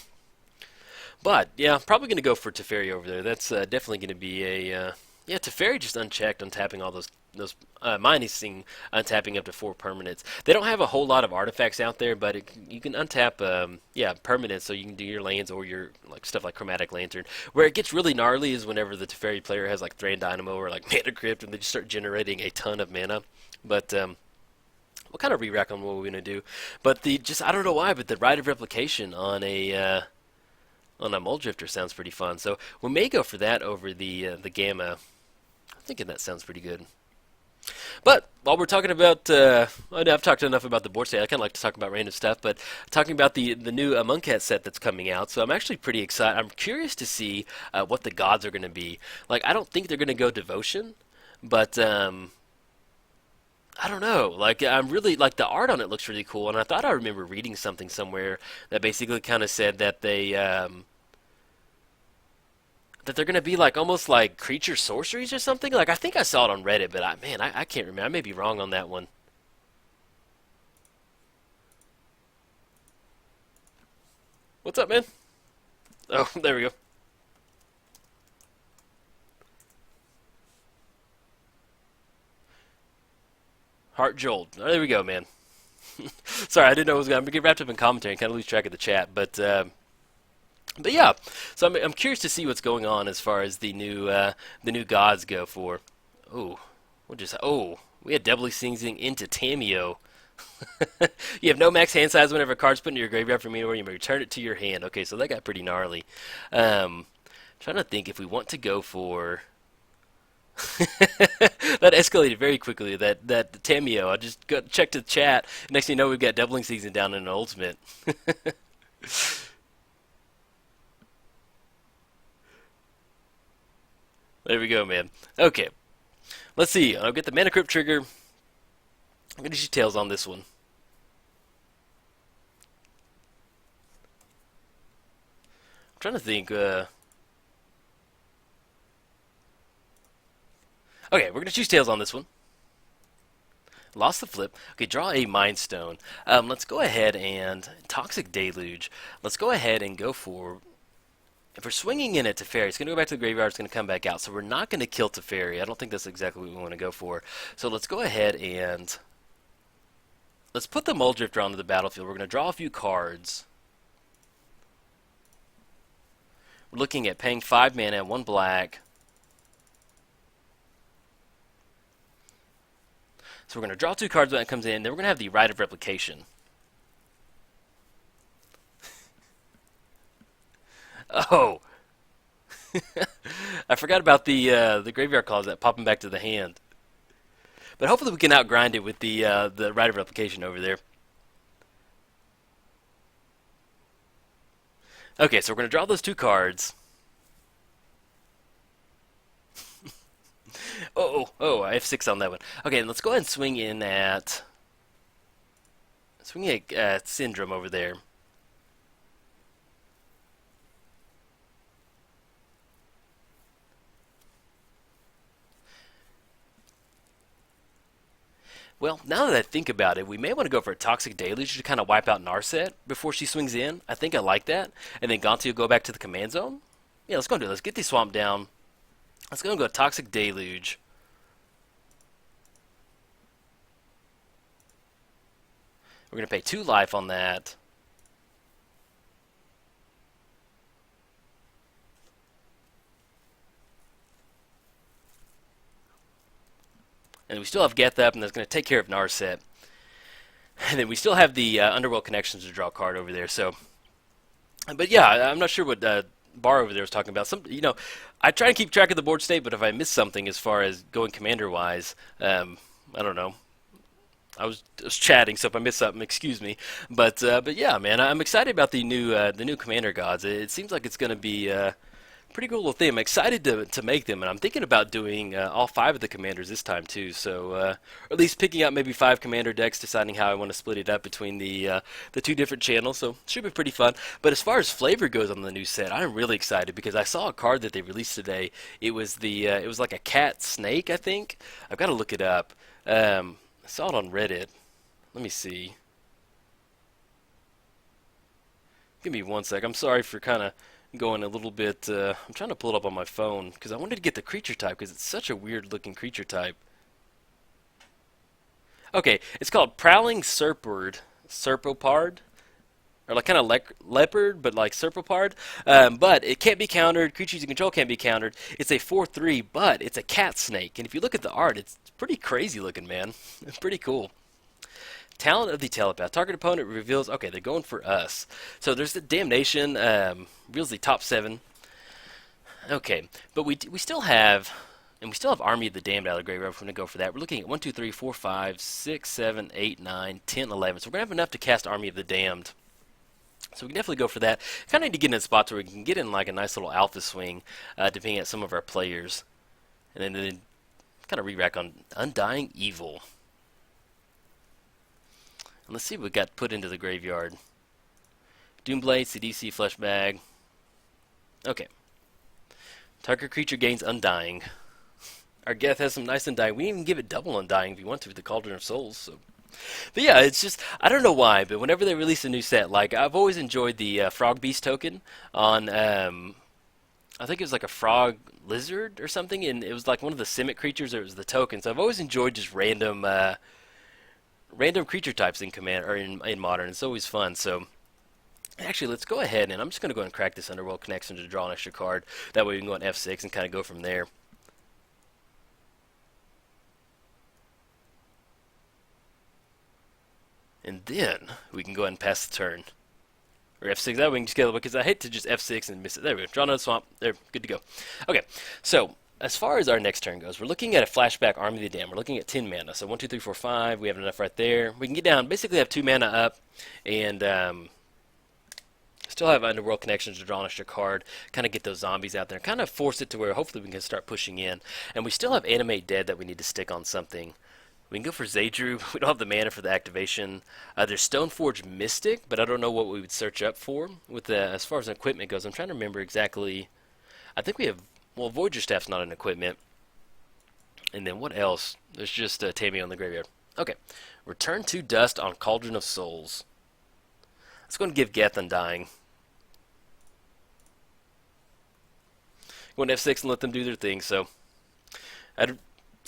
But, yeah, probably going to go for Teferi over there. That's definitely going to be a... yeah, Teferi just unchecked, untapping all those minusing, untapping up to 4 permanents. They don't have a whole lot of artifacts out there, but you can untap, permanents, so you can do your lands or your stuff like Chromatic Lantern. Where it gets really gnarly is whenever the Teferi player has like Thran Dynamo or like Mana Crypt, and they just start generating a ton of mana. But we'll kind of re-rack on what we're gonna do. But I don't know why, but the Rite of Replication on a Muldrifter sounds pretty fun. So we may go for that over the Gamma. I'm thinking that sounds pretty good. But while we're talking about, I've talked enough about the board state. I kind of like to talk about random stuff, but talking about the new Amonkhet set that's coming out. So I'm actually pretty excited. I'm curious to see what the gods are going to be. Like, I don't think they're going to go devotion, but I don't know. Like, I'm really like the art on it looks really cool, and I thought I remember reading something somewhere that basically kind of said that they're going to be like almost like creature sorceries or something. Like, I think I saw it on Reddit, but I can't remember. I may be wrong on that one. What's up, man? Oh, there we go. Heart Jolt. Oh, there we go, man. Sorry, I didn't know it was going to get wrapped up in commentary and kind of lose track of the chat, but yeah, so I'm curious to see what's going on as far as the new gods go for. Oh, we had doubly sneezing into Tameo. You have no max hand size whenever a card's put into your graveyard from anywhere. You may return it to your hand. Okay, so that got pretty gnarly. Trying to think if we want to go for. That escalated very quickly. That Tameo. I just checked the chat. Next thing you know, we've got doubling season down in an ultimate. There we go, man. Okay. Let's see. I'll get the Mana Crypt trigger. I'm going to use Tails on this one. I'm trying to think. Okay, we're going to choose Tails on this one. Lost the flip. Okay, draw a Mind Stone. Let's go ahead and... Toxic Deluge. Let's go ahead and go for... If we're swinging in at Teferi, it's going to go back to the graveyard, it's going to come back out. So we're not going to kill Teferi. I don't think that's exactly what we want to go for. So let's go ahead and... Let's put the Muldrifter onto the battlefield. We're going to draw a few cards. We're looking at paying 5 mana, 1 black. So we're going to draw 2 cards when it comes in. Then we're going to have the Rite of Replication. Oh, I forgot about the graveyard closet popping back to the hand. But hopefully we can outgrind it with the Rite of Replication over there. Okay, so we're going to draw those 2 cards. I have 6 on that one. Okay, let's go ahead and swing at Syndrome over there. Well, now that I think about it, we may want to go for a Toxic Deluge to kind of wipe out Narset before she swings in. I think I like that. And then Gonti will go back to the command zone. Yeah, let's go and do it. Let's get the swamp down. Let's go and go Toxic Deluge. We're going to pay 2 life on that. And we still have Geth up, and that's going to take care of Narset. And then we still have the Underworld Connections to draw a card over there. So, but yeah, I'm not sure what Bar over there was talking about. I try and keep track of the board state, but if I miss something as far as going commander-wise, I don't know. I was chatting, so if I miss something, excuse me. But yeah, man, I'm excited about the new commander gods. It seems like it's going to be pretty cool little thing. I'm excited to make them, and I'm thinking about doing all 5 of the commanders this time too. So, or at least picking out maybe 5 commander decks, deciding how I want to split it up between the 2 different channels. So, should be pretty fun. But as far as flavor goes on the new set, I'm really excited because I saw a card that they released today. It was it was like a cat snake, I think. I've got to look it up. I saw it on Reddit. Let me see. Give me one sec. I'm sorry for kind of going a little bit. I'm trying to pull it up on my phone because I wanted to get the creature type because it's such a weird looking creature type. Okay, it's called Prowling Serpopard, or like kind of leopard, but like Serpopard. But it can't be countered. Creatures you control can't be countered. It's a 4/3, but it's a cat snake. And if you look at the art, it's pretty crazy looking, man. It's pretty cool. Talent of the Telepath. Target opponent reveals. Okay, they're going for us. So there's the Damnation. Reveals the top 7. Okay, but we still have. And we still have Army of the Damned out of the graveyard. We're going to go for that. We're looking at 1, 2, 3, 4, 5, 6, 7, 8, 9, 10, 11. So we're going to have enough to cast Army of the Damned. So we can definitely go for that. Kind of need to get in spots where we can get in like a nice little alpha swing, depending on some of our players. And then kind of re-rack on Undying Evil. And let's see what we got put into the graveyard. Doomblade, CDC, Flesh Bag. Okay. Target creature gains Undying. Our Geth has some nice Undying. We can even give it double Undying if you want to with the Cauldron of Souls. So. But yeah, it's just, I don't know why, but whenever they release a new set, like, I've always enjoyed the Frog Beast token on, I think it was like a Frog Lizard or something, and it was like one of the Simic creatures, or it was the token. So I've always enjoyed just random creature types in Command, or in Modern. It's always fun, so. Actually, let's go ahead, and I'm just going to go and crack this Underworld Connection to draw an extra card. That way we can go on F6 and kind of go from there. And then we can go ahead and pass the turn. Or F6, that way we can just get it, because I hate to just F6 and miss it. There we go. Draw another swamp. There, good to go. Okay, so as far as our next turn goes, we're looking at a flashback Army of the Damned. We're looking at 10 mana. So 1, 2, 3, 4, 5. We have enough right there. We can get down, basically have 2 mana up, and still have Underworld Connections to draw an extra card, kind of get those zombies out there, kind of force it to where hopefully we can start pushing in. And we still have Animate Dead that we need to stick on something. We can go for Zaydru. We don't have the mana for the activation. There's Stoneforge Mystic, but I don't know what we would search up for. With as far as equipment goes, I'm trying to remember exactly. I think we have, well, Voyager Staff's not an equipment. And then what else? There's just Tammy on the graveyard. Okay. Return to Dust on Cauldron of Souls. Let's go and give Geth Undying. Go on F6 and let them do their thing, so.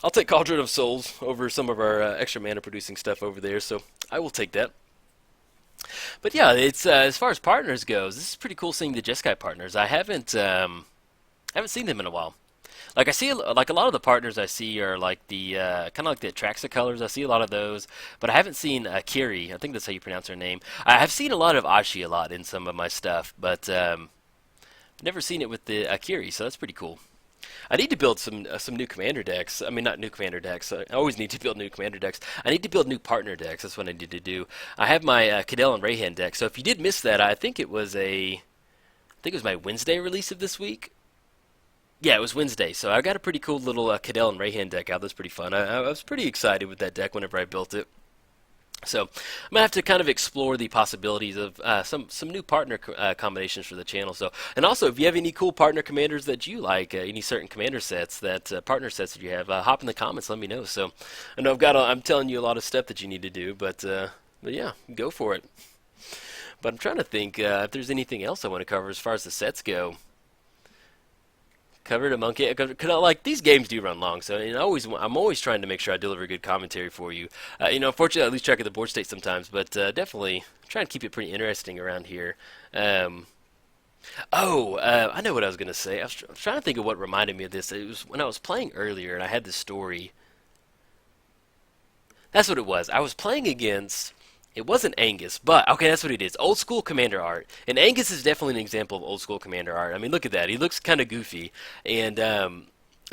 I'll take Cauldron of Souls over some of our extra mana producing stuff over there, so I will take that. But yeah, it's as far as partners goes, this is pretty cool seeing the Jeskai partners. I haven't seen them in a while. Like I see, like a lot of the partners I see are like the kind of like the Atraxa colors. I see a lot of those, but I haven't seen Akiri. I think that's how you pronounce her name. I have seen a lot of Ashi a lot in some of my stuff, but never seen it with the Akiri, so that's pretty cool. I need to build some new commander decks. I mean, not new commander decks. I always need to build new commander decks. I need to build new partner decks. That's what I need to do. I have my Cadell and Rayhan deck. So if you did miss that, I think it was my Wednesday release of this week. Yeah, it was Wednesday. So I got a pretty cool little Cadell and Rayhan deck out. That's pretty fun. I was pretty excited with that deck whenever I built it. So I'm gonna have to kind of explore the possibilities of some new partner combinations for the channel. So, and also if you have any cool partner commanders that you like, any certain commander sets that partner sets that you have, hop in the comments. Let me know. So I know I'm telling you a lot of stuff that you need to do, but yeah, go for it. But I'm trying to think if there's anything else I want to cover as far as the sets go. Covered Amonkhet, because like these games do run long, so I'm always trying to make sure I deliver good commentary for you. Unfortunately, I lose track of the board state sometimes, but definitely try and keep it pretty interesting around here. Um, I know what I was gonna say. I was trying to think of what reminded me of this. It was when I was playing earlier, and I had this story. That's what it was. I was playing against. It wasn't Angus, but okay, that's what it is. Old school commander art, and Angus is definitely an example of old school commander art. I mean, look at that. He looks kind of goofy, and I'm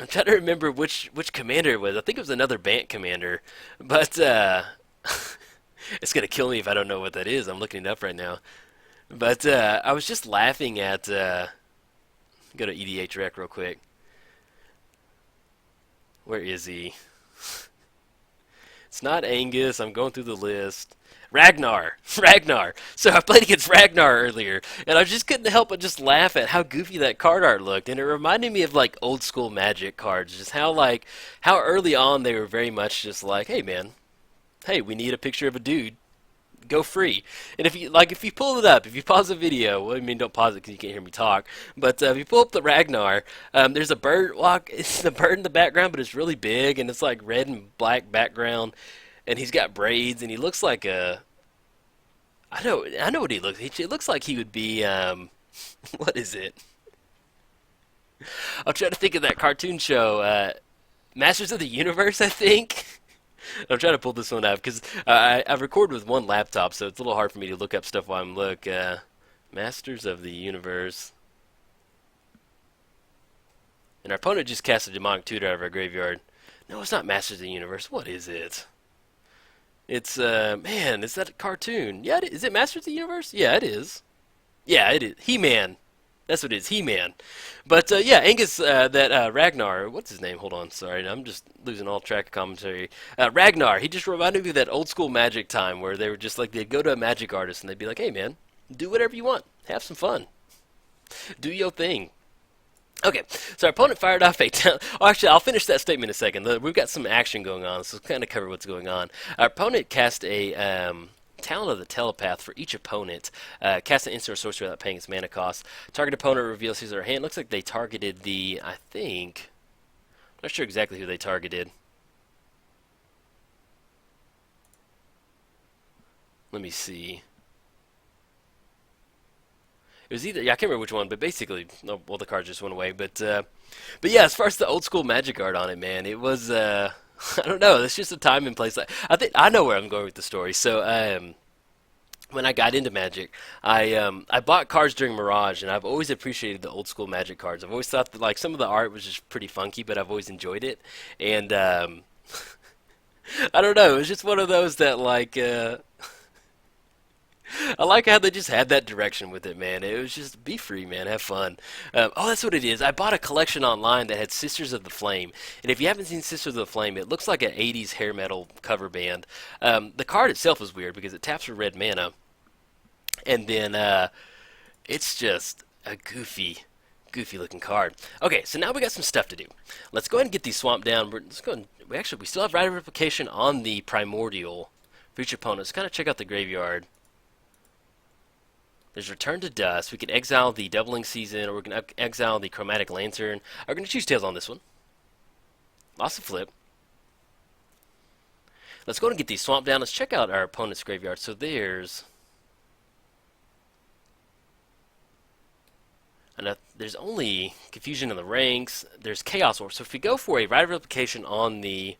trying to remember which commander it was. I think it was another Bant commander, but it's gonna kill me if I don't know what that is. I'm looking it up right now. But I was just laughing at. Go to EDH rec real quick. Where is he? It's not Angus. I'm going through the list. Ragnar. Ragnar. So I played against Ragnar earlier, and I just couldn't help but just laugh at how goofy that card art looked, and it reminded me of like old school Magic cards, just how early on they were very much just like, hey man, hey, we need a picture of a dude. Go free. And if you pull it up, if you pause the video, well, I mean don't pause it because you can't hear me talk. But if you pull up the Ragnar, there's a bird walk. It's the bird in the background, but it's really big and it's like red and black background, and he's got braids and he looks like a. I know what he looks. He looks like he would be. What is it? I'm trying to think of that cartoon show, Masters of the Universe, I think. I'm trying to pull this one up because I record with one laptop, so it's a little hard for me to look up stuff while I'm Masters of the Universe. And our opponent just cast a demonic tutor out of our graveyard. No, it's not Masters of the Universe. What is it? It's man, is that a cartoon? Yeah, is it Masters of the Universe? Yeah, it is. Yeah, it is. He-Man. That's what it is, He-Man. But yeah, Angus, that Ragnar, what's his name? Hold on, sorry, I'm just losing all track of commentary. Ragnar, he just reminded me of that old school Magic time where they were just like, they'd go to a Magic artist and they'd be like, hey man, do whatever you want, have some fun, do your thing. Okay, so our opponent fired off a actually, I'll finish that statement in a second. We've got some action going on, so let's kind of cover what's going on. Our opponent cast a Talent of the Telepath for each opponent. Cast an instant or sorcery without paying its mana cost. Target opponent reveals his or her hand. Looks like they targeted I think, I'm not sure exactly who they targeted. Let me see. It was either, yeah, I can't remember which one, but basically, no, well, the card just went away. But yeah, as far as the old school Magic art on it, man, it was, I don't know, it's just a time and place. I think I know where I'm going with the story. So, when I got into Magic, I bought cards during Mirage, and I've always appreciated the old school Magic cards. I've always thought that like some of the art was just pretty funky, but I've always enjoyed it. And I don't know, it was just one of those that like. I like how they just had that direction with it, man. It was just be free, man. Have fun. Oh, that's what it is. I bought a collection online that had Sisters of the Flame. And if you haven't seen Sisters of the Flame, it looks like an 80s hair metal cover band. The card itself is weird because it taps for red mana. And then it's just a goofy looking card. Okay, so now we got some stuff to do. Let's go ahead and get these swamped down. We still have Rite of Replication on the Primordial for each opponent. Let's kind of check out the graveyard. There's Return to Dust. We can exile the Doubling Season, or we can exile the Chromatic Lantern. I'm going to choose Tails on this one. Lost a flip. Let's go ahead and get these swamped down. Let's check out our opponent's graveyard. So there's there's only Confusion in the Ranks. There's Chaos Orb. So if we go for a Rite of Replication on the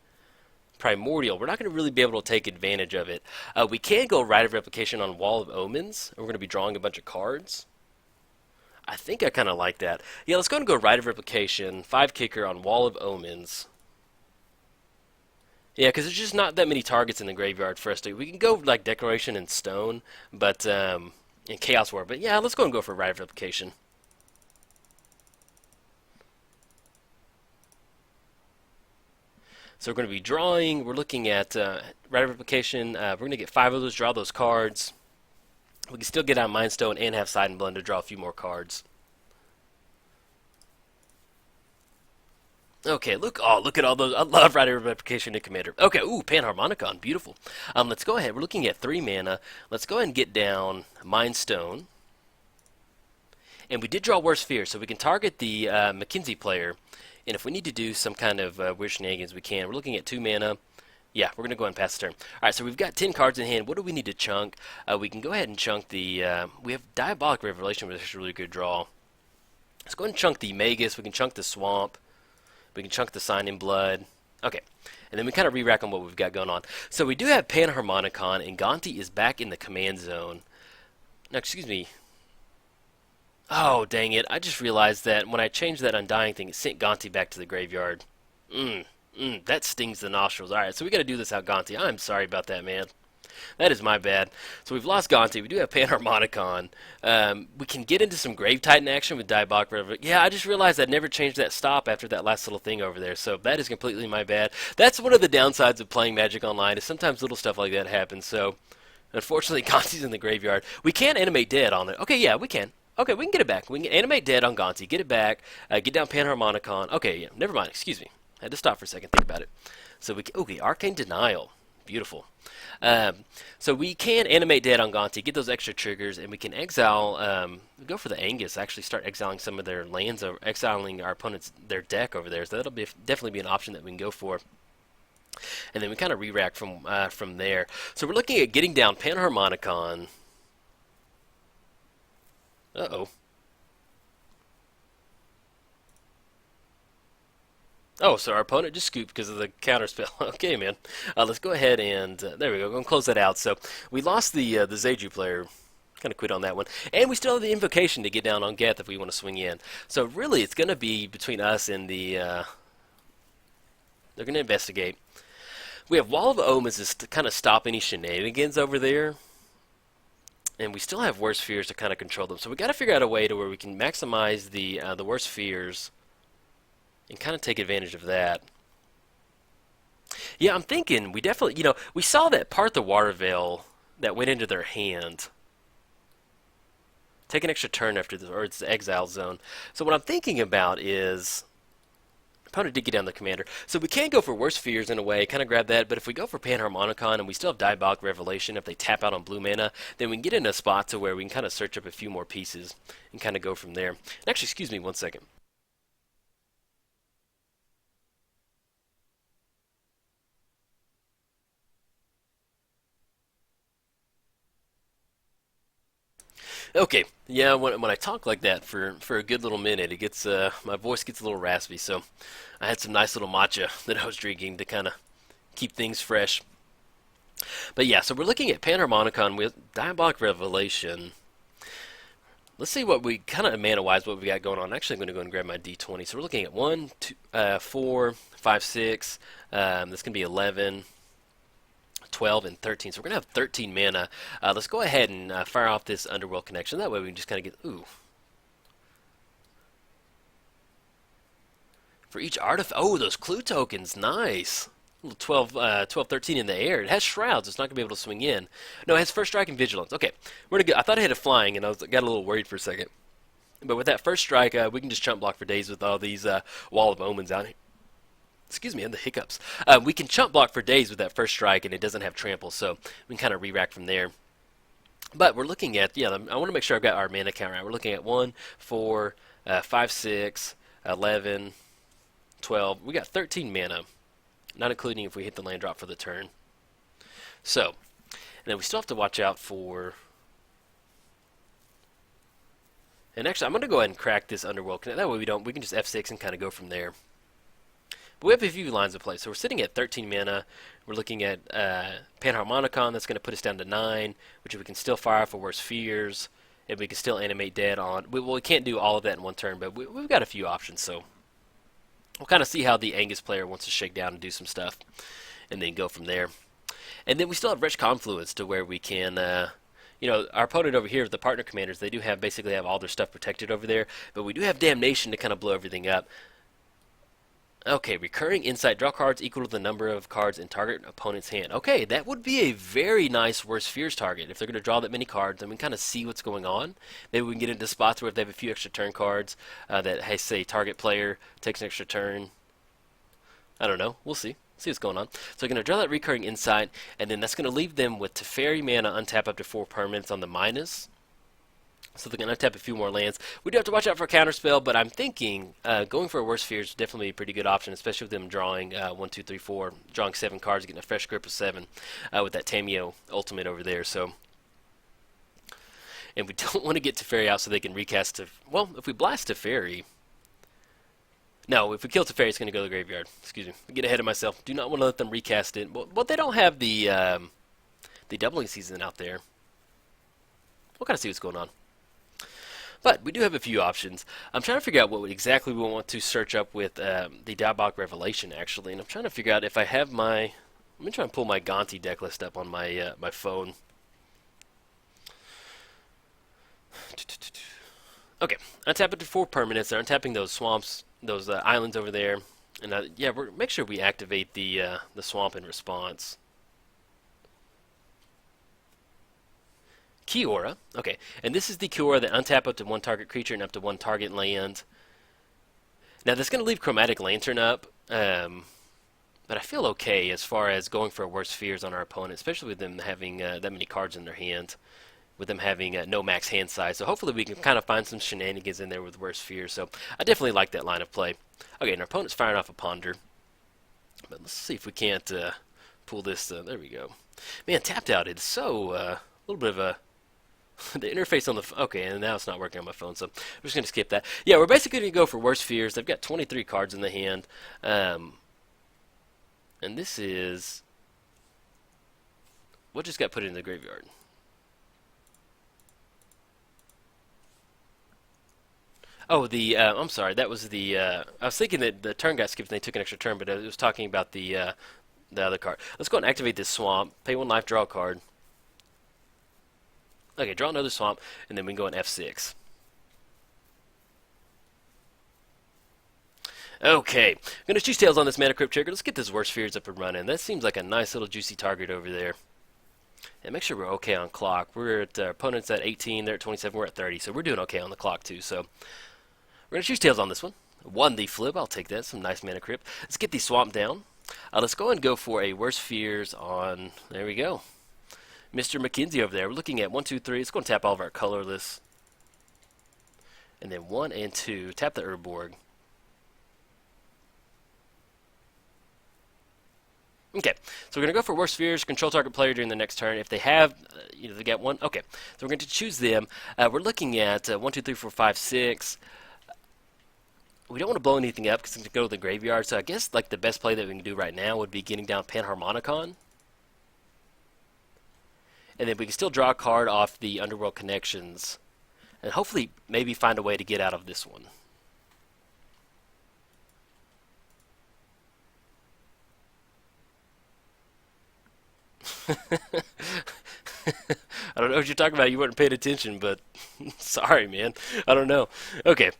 Primordial, we're not going to really be able to take advantage of it. We can go Rite of Replication on Wall of Omens, and we're going to be drawing a bunch of cards. I think I kind of like that. Yeah, let's go ahead and go Rite of Replication, 5 kicker on Wall of Omens. Yeah, because there's just not that many targets in the graveyard for us to. We can go like Declaration and Stone, but in Chaos War. But yeah, let's go and go for Rite of Replication. So we're going to be drawing. We're looking at Rite of Replication. We're going to get 5 of those, draw those cards. We can still get out Mind Stone and have Side and Blend to draw a few more cards. Okay, look at all those. I love Rite of Replication and Commander. Okay, ooh, Panharmonicon, beautiful. Let's go ahead. We're looking at 3 mana. Let's go ahead and get down Mind Stone. And we did draw Worst Fear, so we can target the Mackenzie player. And if we need to do some kind of weird shenanigans, we can. We're looking at 2 mana. Yeah, we're going to go ahead and pass the turn. Alright, so we've got 10 cards in hand. What do we need to chunk? We can go ahead and chunk the... we have Diabolic Revelation, which is a really good draw. Let's go ahead and chunk the Magus. We can chunk the Swamp. We can chunk the Sign in Blood. Okay. And then we kind of re-rack on what we've got going on. So we do have Panharmonicon, and Gonti is back in the command zone. Now, excuse me. Oh, dang it. I just realized that when I changed that Undying thing, it sent Gonti back to the graveyard. That stings the nostrils. Alright, so we got to do this out Gonti. I'm sorry about that, man. That is my bad. So we've lost Gonti. We do have Panharmonicon. We can get into some Grave Titan action with Diabolic Revelation. Yeah, I just realized I never changed that stop after that last little thing over there. So that is completely my bad. That's one of the downsides of playing Magic Online, is sometimes little stuff like that happens. So, unfortunately, Gonti's in the graveyard. We can animate Dead on it. Okay, yeah, we can. Okay, we can get it back. We can animate Dead on Gonti, get it back, get down Panharmonicon. Okay, yeah, never mind. Excuse me. I had to stop for a second, think about it. So we can, okay, Arcane Denial. Beautiful. So we can animate Dead on Gonti, get those extra triggers, and we can exile, go for the Angus, actually start exiling some of their lands, or exiling our opponents, their deck over there. So that'll be definitely be an option that we can go for. And then we kind of re-rack from there. So we're looking at getting down Panharmonicon. Uh-oh. Oh, so our opponent just scooped because of the counter spell. Okay, man. Let's go ahead and there we go. Go and close that out. So we lost the Zeju player. Kind of quit on that one, and we still have the invocation to get down on Geth if we want to swing in. So really, it's going to be between us and the. They're going to investigate. We have Wall of Omens to kind of stop any shenanigans over there. And we still have Worst Fears to kind of control them. So we got to figure out a way to where we can maximize the Worst Fears and kind of take advantage of that. Yeah, I'm thinking we definitely, we saw that part the Water Veil that went into their hand. Take an extra turn after this, or it's the exile zone. So what I'm thinking about is, opponent did get down the commander. So we can go for Worst Fears in a way, kind of grab that, but if we go for Panharmonicon and we still have Diabolic Revelation, if they tap out on blue mana, then we can get in a spot to where we can kind of search up a few more pieces and kind of go from there. And actually, excuse me one second. Okay, yeah, when I talk like that for a good little minute, it gets my voice gets a little raspy. So I had some nice little matcha that I was drinking to kind of keep things fresh. But yeah, so we're looking at Panharmonicon with Diabolic Revelation. Let's see what we kind of mana-wise what we got going on. Actually, I'm going to go and grab my D20. So we're looking at 1, 2, 4, 5, 6. That's going to be 11. 12 and 13, so we're going to have 13 mana. Let's go ahead and fire off this Underworld connection. That way we can just kind of get, ooh. For each artifact, oh, those clue tokens, nice. 12, 13 in the air. It has shrouds, it's not going to be able to swing in. No, it has first strike and vigilance. Okay, we're gonna I thought it had a flying, and got a little worried for a second. But with that first strike, we can just chump block for days with all these Wall of Omens out here. Excuse me, and the hiccups. We can chump block for days with that first strike, and it doesn't have trample, so we can kind of re-rack from there. But we're looking at, I want to make sure I've got our mana count right. We're looking at 1, 4, 5, 6, 11, 12. We got 13 mana, not including if we hit the land drop for the turn. So, and then we still have to watch out for... And actually, I'm going to go ahead and crack this Underworld. That way we can just F6 and kind of go from there. But we have a few lines of play. So we're sitting at 13 mana. We're looking at Panharmonicon. That's going to put us down to 9, which we can still fire for Worst Fears. And we can still animate Dead on. We can't do all of that in one turn, but we've got a few options. So we'll kind of see how the Angus player wants to shake down and do some stuff. And then go from there. And then we still have Wretch Confluence to where we can... our opponent over here, the partner commanders, they do basically have all their stuff protected over there. But we do have Damnation to kind of blow everything up. Okay, recurring insight. Draw cards equal to the number of cards in target opponent's hand. Okay, that would be a very nice Worst Fears target. If they're going to draw that many cards, then we can kind of see what's going on. Maybe we can get into spots where if they have a few extra turn cards that, hey, say, target player takes an extra turn. I don't know. We'll see. See what's going on. So we're going to draw that recurring insight, and then that's going to leave them with Teferi mana untap up to 4 permanents on the minus. So they're going to untap a few more lands. We do have to watch out for a counterspell, but I'm thinking going for a Worst Fear is definitely a pretty good option, especially with them drawing 1, 2, 3, 4, drawing 7 cards, getting a fresh grip of 7 with that Tameo ultimate over there. So, and we don't want to get Teferi out so they can recast to. Well, if we blast Teferi. No, if we kill Teferi, it's going to go to the graveyard. Excuse me. Get ahead of myself. Do not want to let them recast it. Well, they don't have the doubling season out there. We'll kind of see what's going on. But we do have a few options. I'm trying to figure out what exactly we want to search up with the Diabolic Revelation, actually. And I'm trying to figure out if I have my... Let me try and pull my Gonti deck list up on my my phone. Okay, untap it to 4 permanents. They're untapping those swamps, those islands over there. And yeah, make sure we activate the swamp in response. Kiora. Okay, and this is the Kiora that untap up to 1 target creature and up to 1 target land. Now, that's going to leave Chromatic Lantern up, but I feel okay as far as going for Worst Fears on our opponent, especially with them having that many cards in their hand, with them having no max hand size. So hopefully we can kind of find some shenanigans in there with Worst Fears. So I definitely like that line of play. Okay, and our opponent's firing off a Ponder. But let's see if we can't pull this. There we go. Man, tapped out. It's so a little bit of a... the interface on the... Okay, and now it's not working on my phone, so I'm just going to skip that. Yeah, we're basically going to go for Worst Fears. They've got 23 cards in the hand. And this is... what just got put in the graveyard? Oh, I'm sorry, that was the... I was thinking that the turn got skipped and they took an extra turn, but it was talking about the other card. Let's go and activate this Swamp. Pay 1 life, draw a card. Okay, draw another Swamp, and then we can go in F6. Okay, I'm going to choose Tails on this Mana Crypt trigger. Let's get this Worst Fears up and running. That seems like a nice little juicy target over there. And make sure we're okay on clock. We're at, our opponent's at 18, they're at 27, we're at 30, so we're doing okay on the clock too. So we're going to choose Tails on this one. 1 the flip, I'll take that, some nice Mana Crypt. Let's get the Swamp down. Let's go and go for a Worst Fears on, there we go, Mr. McKenzie over there. We're looking at 1, 2, 3. Let's go and tap all of our colorless. And then 1 and 2. Tap the Urborg. Okay, so we're going to go for Worst Fears, control target player during the next turn. If they have, they got 1. Okay, so we're going to choose them. We're looking at 1, 2, 3, 4, 5, 6. We don't want to blow anything up because it's going to go to the graveyard. So I guess like the best play that we can do right now would be getting down Panharmonicon. And then we can still draw a card off the Underworld Connections. And hopefully maybe find a way to get out of this one. I don't know what you're talking about. You weren't paying attention, but sorry, man. I don't know. Okay.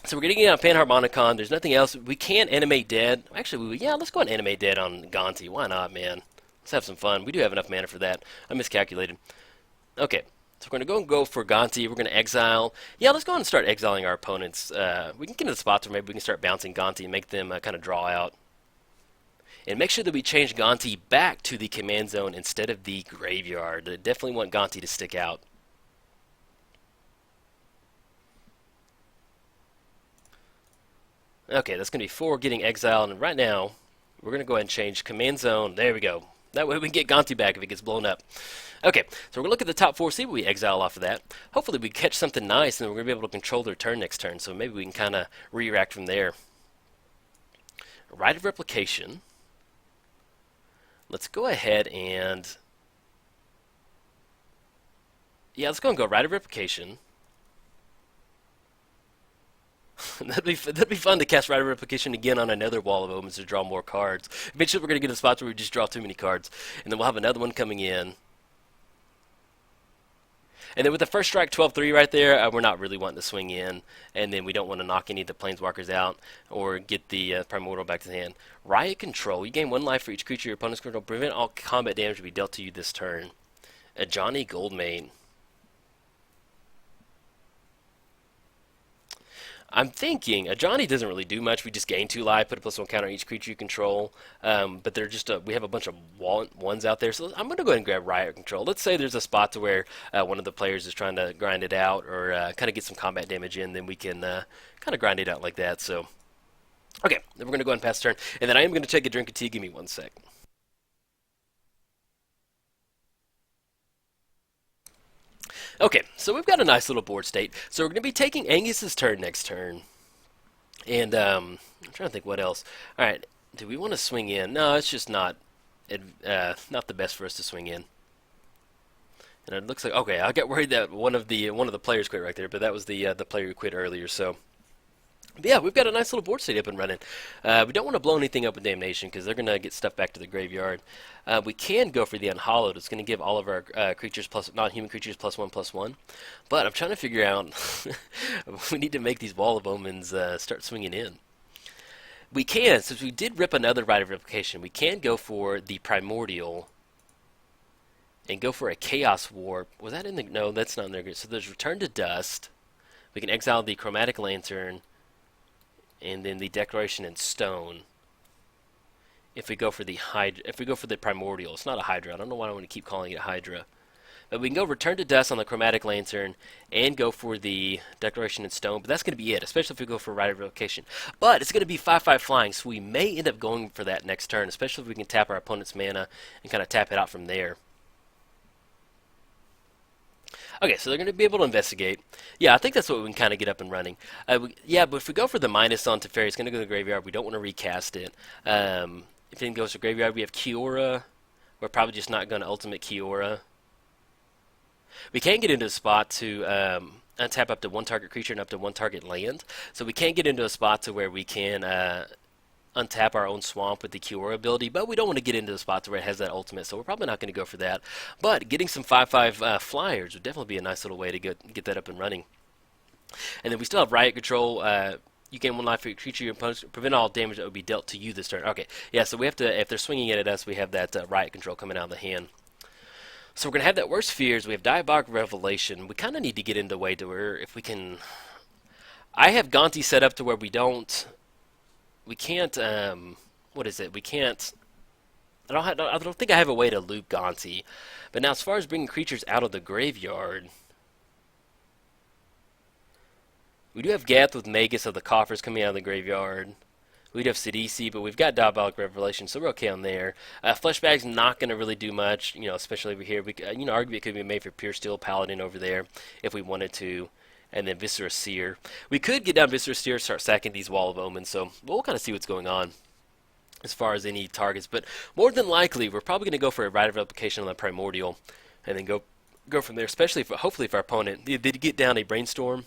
So we're getting out Panharmonicon. There's nothing else. We can animate dead. Actually, yeah, let's go and animate dead on Gonti. Why not, man? Let's have some fun. We do have enough mana for that. I miscalculated. Okay, so we're going to go for Gonti. We're going to exile. Yeah, let's go and start exiling our opponents. We can get to the spots where maybe we can start bouncing Gonti and make them kind of draw out. And make sure that we change Gonti back to the command zone instead of the graveyard. I definitely want Gonti to stick out. Okay, that's going to be 4 getting exiled. And right now, we're going to go ahead and change command zone. There we go. That way we can get Gonti back if it gets blown up. Okay, so we're going to look at the top 4, see what we exile off of that. Hopefully we catch something nice, and then we're going to be able to control their turn next turn. So maybe we can kind of react from there. Rite of Replication. Let's go ahead and... yeah, let's go and go Rite of Replication. that'd be fun to cast Rite of Replication again on another wall of omens to draw more cards. Eventually we're going to get to spots where we just draw too many cards. And then we'll have another one coming in. And then with the first strike 12-3 right there, we're not really wanting to swing in. And then we don't want to knock any of the Planeswalkers out or get the Primordial back to the hand. Riot Control. You gain 1 life for each creature your opponent's control. Prevent all combat damage to be dealt to you this turn. A Johnny Goldmane. I'm thinking Johnny doesn't really do much. We just gain 2 life, put a +1 counter on each creature you control. But they're just we have a bunch of ones out there, so I'm going to go ahead and grab Riot Control. Let's say there's a spot to where one of the players is trying to grind it out or kind of get some combat damage in, then we can kind of grind it out like that. So okay, then we're going to go ahead and pass turn, and then I am going to take a drink of tea. Give me 1 sec. Okay, so we've got a nice little board state. So we're going to be taking Angus's turn next turn. And I'm trying to think what else. All right, do we want to swing in? No, it's just not the best for us to swing in. And it looks like okay. I got worried that one of the players quit right there, but that was the player who quit earlier. So but yeah, we've got a nice little board state up and running. We don't want to blow anything up with Damnation because they're going to get stuff back to the graveyard. We can go for the Unhallowed. It's going to give all of our creatures plus non-human creatures +1/+1. But I'm trying to figure out we need to make these Wall of Omens start swinging in. We can, since we did rip another Rite of Replication, we can go for the Primordial and go for a Chaos Warp. Was that in the... No, that's not in there. So there's Return to Dust. We can exile the Chromatic Lantern and then the Declaration in Stone. If we go for the Primordial, it's not a Hydra. I don't know why I want to keep calling it Hydra. But we can go Return to Dust on the Chromatic Lantern and go for the Declaration in Stone. But that's going to be it, especially if we go for Rite of Revocation. But it's going to be 5/5 flying, so we may end up going for that next turn, especially if we can tap our opponent's mana and kind of tap it out from there. Okay, so they're going to be able to investigate. Yeah, I think that's what we can kind of get up and running. Yeah, but if we go for the minus on Teferi, it's going to go to the graveyard. We don't want to recast it. If it goes to graveyard, we have Kiora. We're probably just not going to ultimate Kiora. We can get into a spot to untap up to 1 target creature and up to 1 target land. So we can get into a spot to where we can untap our own swamp with the Kiora ability, but we don't want to get into the spot where it has that ultimate, so we're probably not going to go for that. But getting some 5/5 flyers would definitely be a nice little way to get that up and running. And then we still have Riot Control. You gain 1 life for your creature you impose, prevent all damage that would be dealt to you this turn. Okay, yeah, so we have to, if they're swinging it at us, we have that Riot Control coming out of the hand. So we're going to have that Worst Fears. We have Diabolic Revelation. We kind of need to get into a way to where if we can... I have Gonti set up to where we can't, what is it? We can't... I don't think I have a way to loop Gonti. But now as far as bringing creatures out of the graveyard... We do have Gath with Magus of the Coffers coming out of the graveyard. We'd have Sidisi, but we've got Diabolic Revelation, so we're okay on there. Fleshbag's not going to really do much, especially over here. We, arguably it could be made for Pure Steel Paladin over there if we wanted to. And then Viscera Seer. We could get down Viscera Seer and start sacking these Wall of Omens, so we'll kind of see what's going on as far as any targets. But more than likely, we're probably going to go for a Rite of Replication on the Primordial and then go from there, especially hopefully if our opponent did get down a Brainstorm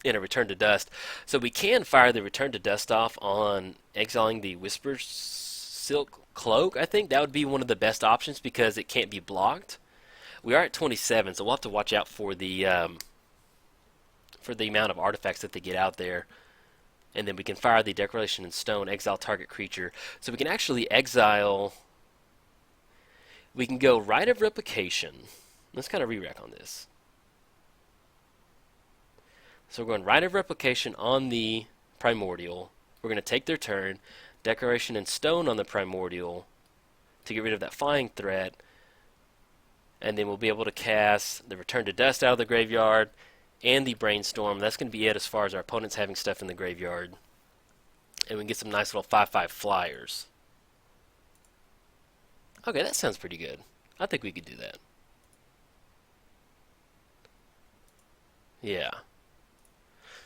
in a Return to Dust. So we can fire the Return to Dust off on exiling the Whisper Silk Cloak. I think that would be one of the best options because it can't be blocked. We are at 27, so we'll have to watch out for the amount of artifacts that they get out there. And then we can fire the Declaration in Stone, exile target creature. So we can actually exile... We can go Rite of Replication. Let's kind of re-rack on this. So we're going Rite of Replication on the Primordial. We're going to take their turn. Declaration in Stone on the Primordial to get rid of that flying threat. And then we'll be able to cast the Return to Dust out of the graveyard and the Brainstorm. That's going to be it as far as our opponents having stuff in the graveyard. And we can get some nice little 5/5 flyers. Okay, that sounds pretty good. I think we could do that. Yeah.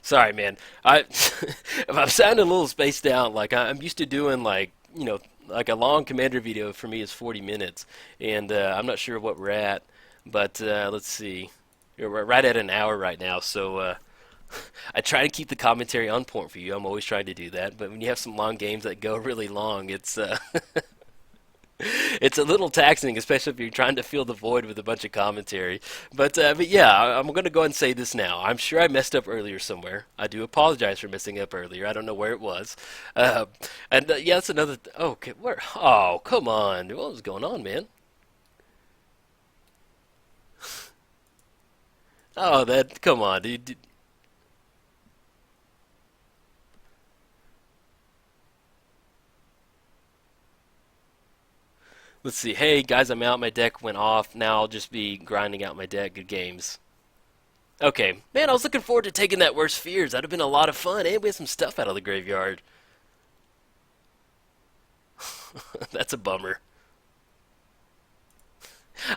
Sorry, man. If I'm sounding a little spaced out, like I'm used to doing, like a long commander video for me is 40 minutes, and I'm not sure what we're at, but let's see. We're right at an hour right now, so I try to keep the commentary on point for you. I'm always trying to do that, but when you have some long games that go really long, it's it's a little taxing, especially if you're trying to fill the void with a bunch of commentary. But yeah, I'm going to go ahead and say this now. I'm sure I messed up earlier somewhere. I do apologize for messing up earlier. I don't know where it was. And yeah, that's another... okay, where? Oh, come on. What was going on, man? Oh, come on, dude. Let's see. Hey guys, I'm out. My deck went off. Now I'll just be grinding out my deck. Good games. Okay, man, I was looking forward to taking that worst fears. That'd have been a lot of fun, and we had some stuff out of the graveyard. That's a bummer.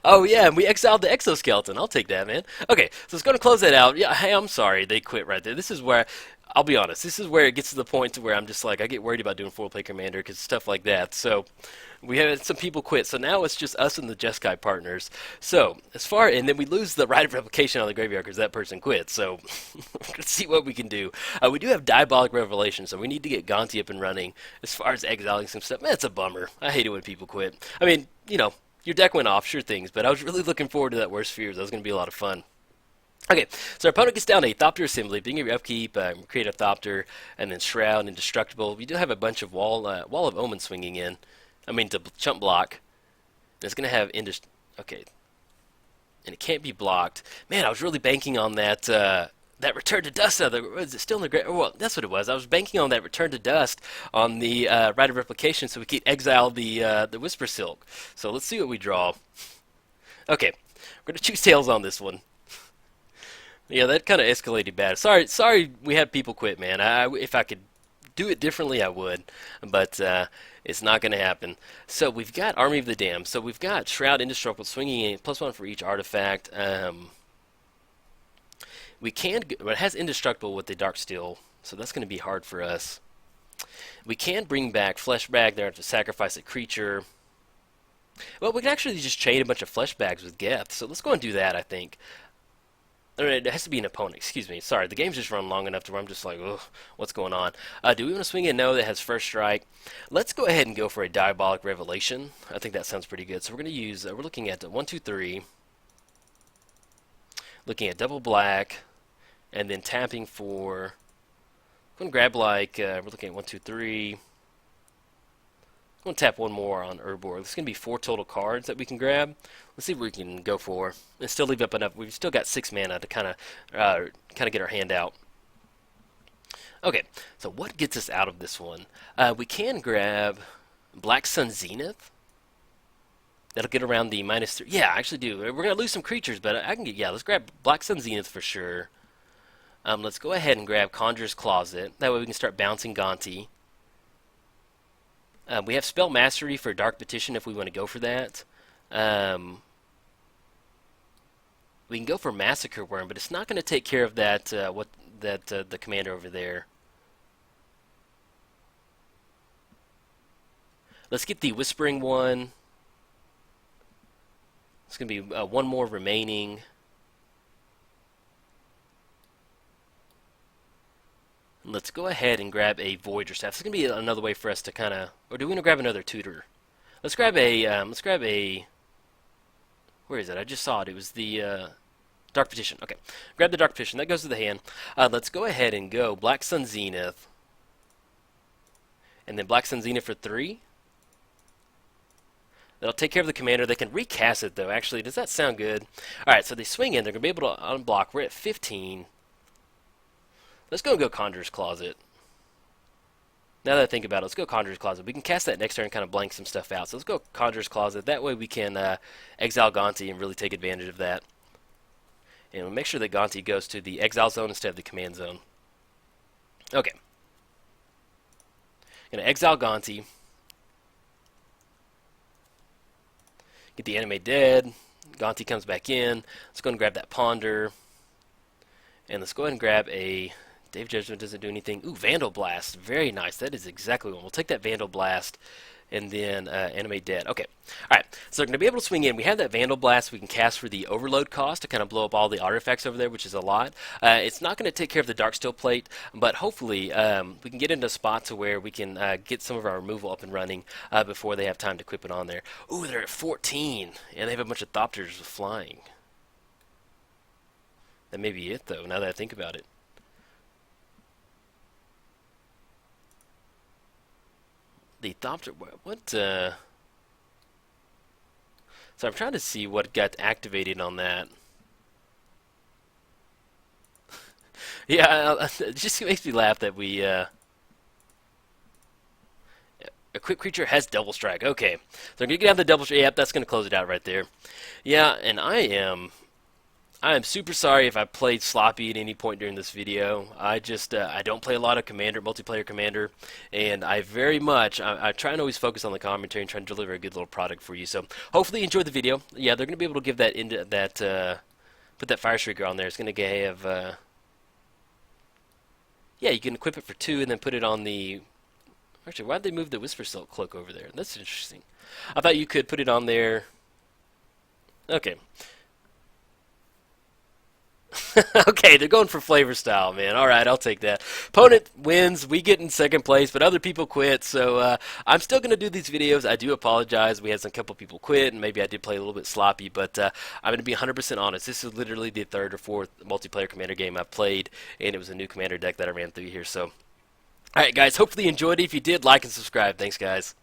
Oh yeah, and we exiled the exoskeleton. I'll take that, man. Okay, so it's going to close that out. Yeah, hey, I'm sorry they quit right there. This is where I'll be honest. This is where it gets to the point to where I'm just like I get worried about doing four play commander because stuff like that. So we had some people quit. So now it's just us and the Jeskai partners. So as far and then we lose the right of replication on the graveyard because that person quit. So we're gonna see what we can do. We do have diabolic revelation, so we need to get Gonti up and running. As far as exiling some stuff, man, it's a bummer. I hate it when people quit. I mean, your deck went off, sure things, but I was really looking forward to that Worst Fears. That was going to be a lot of fun. Okay, so our opponent gets down a Thopter Assembly, beginning of your upkeep, create a Thopter, and then Shroud, Indestructible. We do have a bunch of Wall of Omen swinging in. I mean, to chump block. And it's going to have Okay, and it can't be blocked. Man, I was really banking on that Return to Dust. Was it still in the great? Well, that's what it was. I was banking on that Return to Dust on the Rite of Replication, so we could exile the Whisper Silk. So let's see what we draw. Okay, we're gonna choose tails on this one. Yeah, that kind of escalated bad. Sorry, we had people quit, man. If I could do it differently, I would, but it's not going to happen. So we've got Army of the Damned. So we've got Shroud, Indestructible, swinging in, +1 for each artifact. We can, but it has Indestructible with the Dark Steel, so that's going to be hard for us. We can bring back Fleshbag there to sacrifice a creature. Well, we can actually just chain a bunch of Fleshbags with Geth, so let's go and do that, I think. It has to be an opponent, excuse me. Sorry, the game's just run long enough to where I'm just like, ugh, what's going on? Do we want to swing in? No, that has first strike. Let's go ahead and go for a Diabolic Revelation. I think that sounds pretty good. So we're going to use, we're looking at 1, 2, 3. Looking at double black, and then tapping for, I'm going to grab like, we're looking at 1, 2, 3. I'm going to tap one more on Urborg. It's going to be 4 total cards that we can grab. Let's see what we can go for and still leave up enough. We've still got 6 mana to kind of get our hand out. Okay, so what gets us out of this one? We can grab Black Sun Zenith. That'll get around the -3. Yeah, I actually do. We're going to lose some creatures, but I can get, yeah, let's grab Black Sun Zenith for sure. Let's go ahead and grab Conjurer's Closet. That way we can start bouncing Gonti. We have Spell Mastery for Dark Petition if we want to go for that. We can go for Massacre Worm, but it's not going to take care of that. The commander over there. Let's get the Whispering one. It's going to be one more remaining. Let's go ahead and grab a Voyager Staff. This is going to be another way for us to kind of, or do we want to grab another tutor? Let's grab a, where is it? I just saw it. It was the Dark Petition. Okay, grab the Dark Petition. That goes to the hand. Let's go ahead and go Black Sun Zenith. And then Black Sun Zenith for 3. That'll take care of the commander. They can recast it, though. Actually, does that sound good? All right, so they swing in. They're going to be able to unblock. We're at 15. Let's go Conjurer's Closet. Now that I think about it, let's go Conjurer's Closet. We can cast that next turn and kind of blank some stuff out. So let's go Conjurer's Closet. That way we can exile Gonti and really take advantage of that. And we'll make sure that Gonti goes to the exile zone instead of the command zone. Okay. Going to exile Gonti. Get the Animate Dead. Gonti comes back in. Let's go and grab that Ponder. And let's go ahead and grab a... Dave Judgment doesn't do anything. Ooh, Vandal Blast. Very nice. That is exactly one. We'll take that Vandal Blast and then Animate Dead. Okay. All right. So we're going to be able to swing in. We have that Vandal Blast we can cast for the Overload cost to kind of blow up all the artifacts over there, which is a lot. It's not going to take care of the Darksteel Plate, but hopefully we can get into a spot to where we can get some of our removal up and running before they have time to equip it on there. Ooh, they're at 14, and they have a bunch of Thopters flying. That may be it, though, now that I think about it. The Thopter, what, So I'm trying to see what got activated on that. Yeah, it just makes me laugh that we quick creature has double strike. Okay, so I'm gonna get down the double strike. Yep, that's gonna close it out right there. Yeah, and I am super sorry if I played sloppy at any point during this video. I just I don't play a lot of multiplayer Commander, and I try and always focus on the commentary and try and deliver a good little product for you. So hopefully you enjoyed the video. Yeah, they're gonna be able to give that into that put that Fire Streaker on there. It's gonna have yeah, you can equip it for 2 and then put it on the. Actually, why'd they move the Whisper Silk Cloak over there? That's interesting. I thought you could put it on there. Okay. Okay, they're going for flavor style, man. All right, I'll take that. Opponent wins, we get in second place, but other people quit. So I'm still going to do these videos. I do apologize. We had a couple people quit, and maybe I did play a little bit sloppy, but I'm going to be 100% honest. This is literally the 3rd or 4th multiplayer Commander game I've played, and it was a new Commander deck that I ran through here. So, all right, guys, hopefully you enjoyed it. If you did, like and subscribe. Thanks, guys.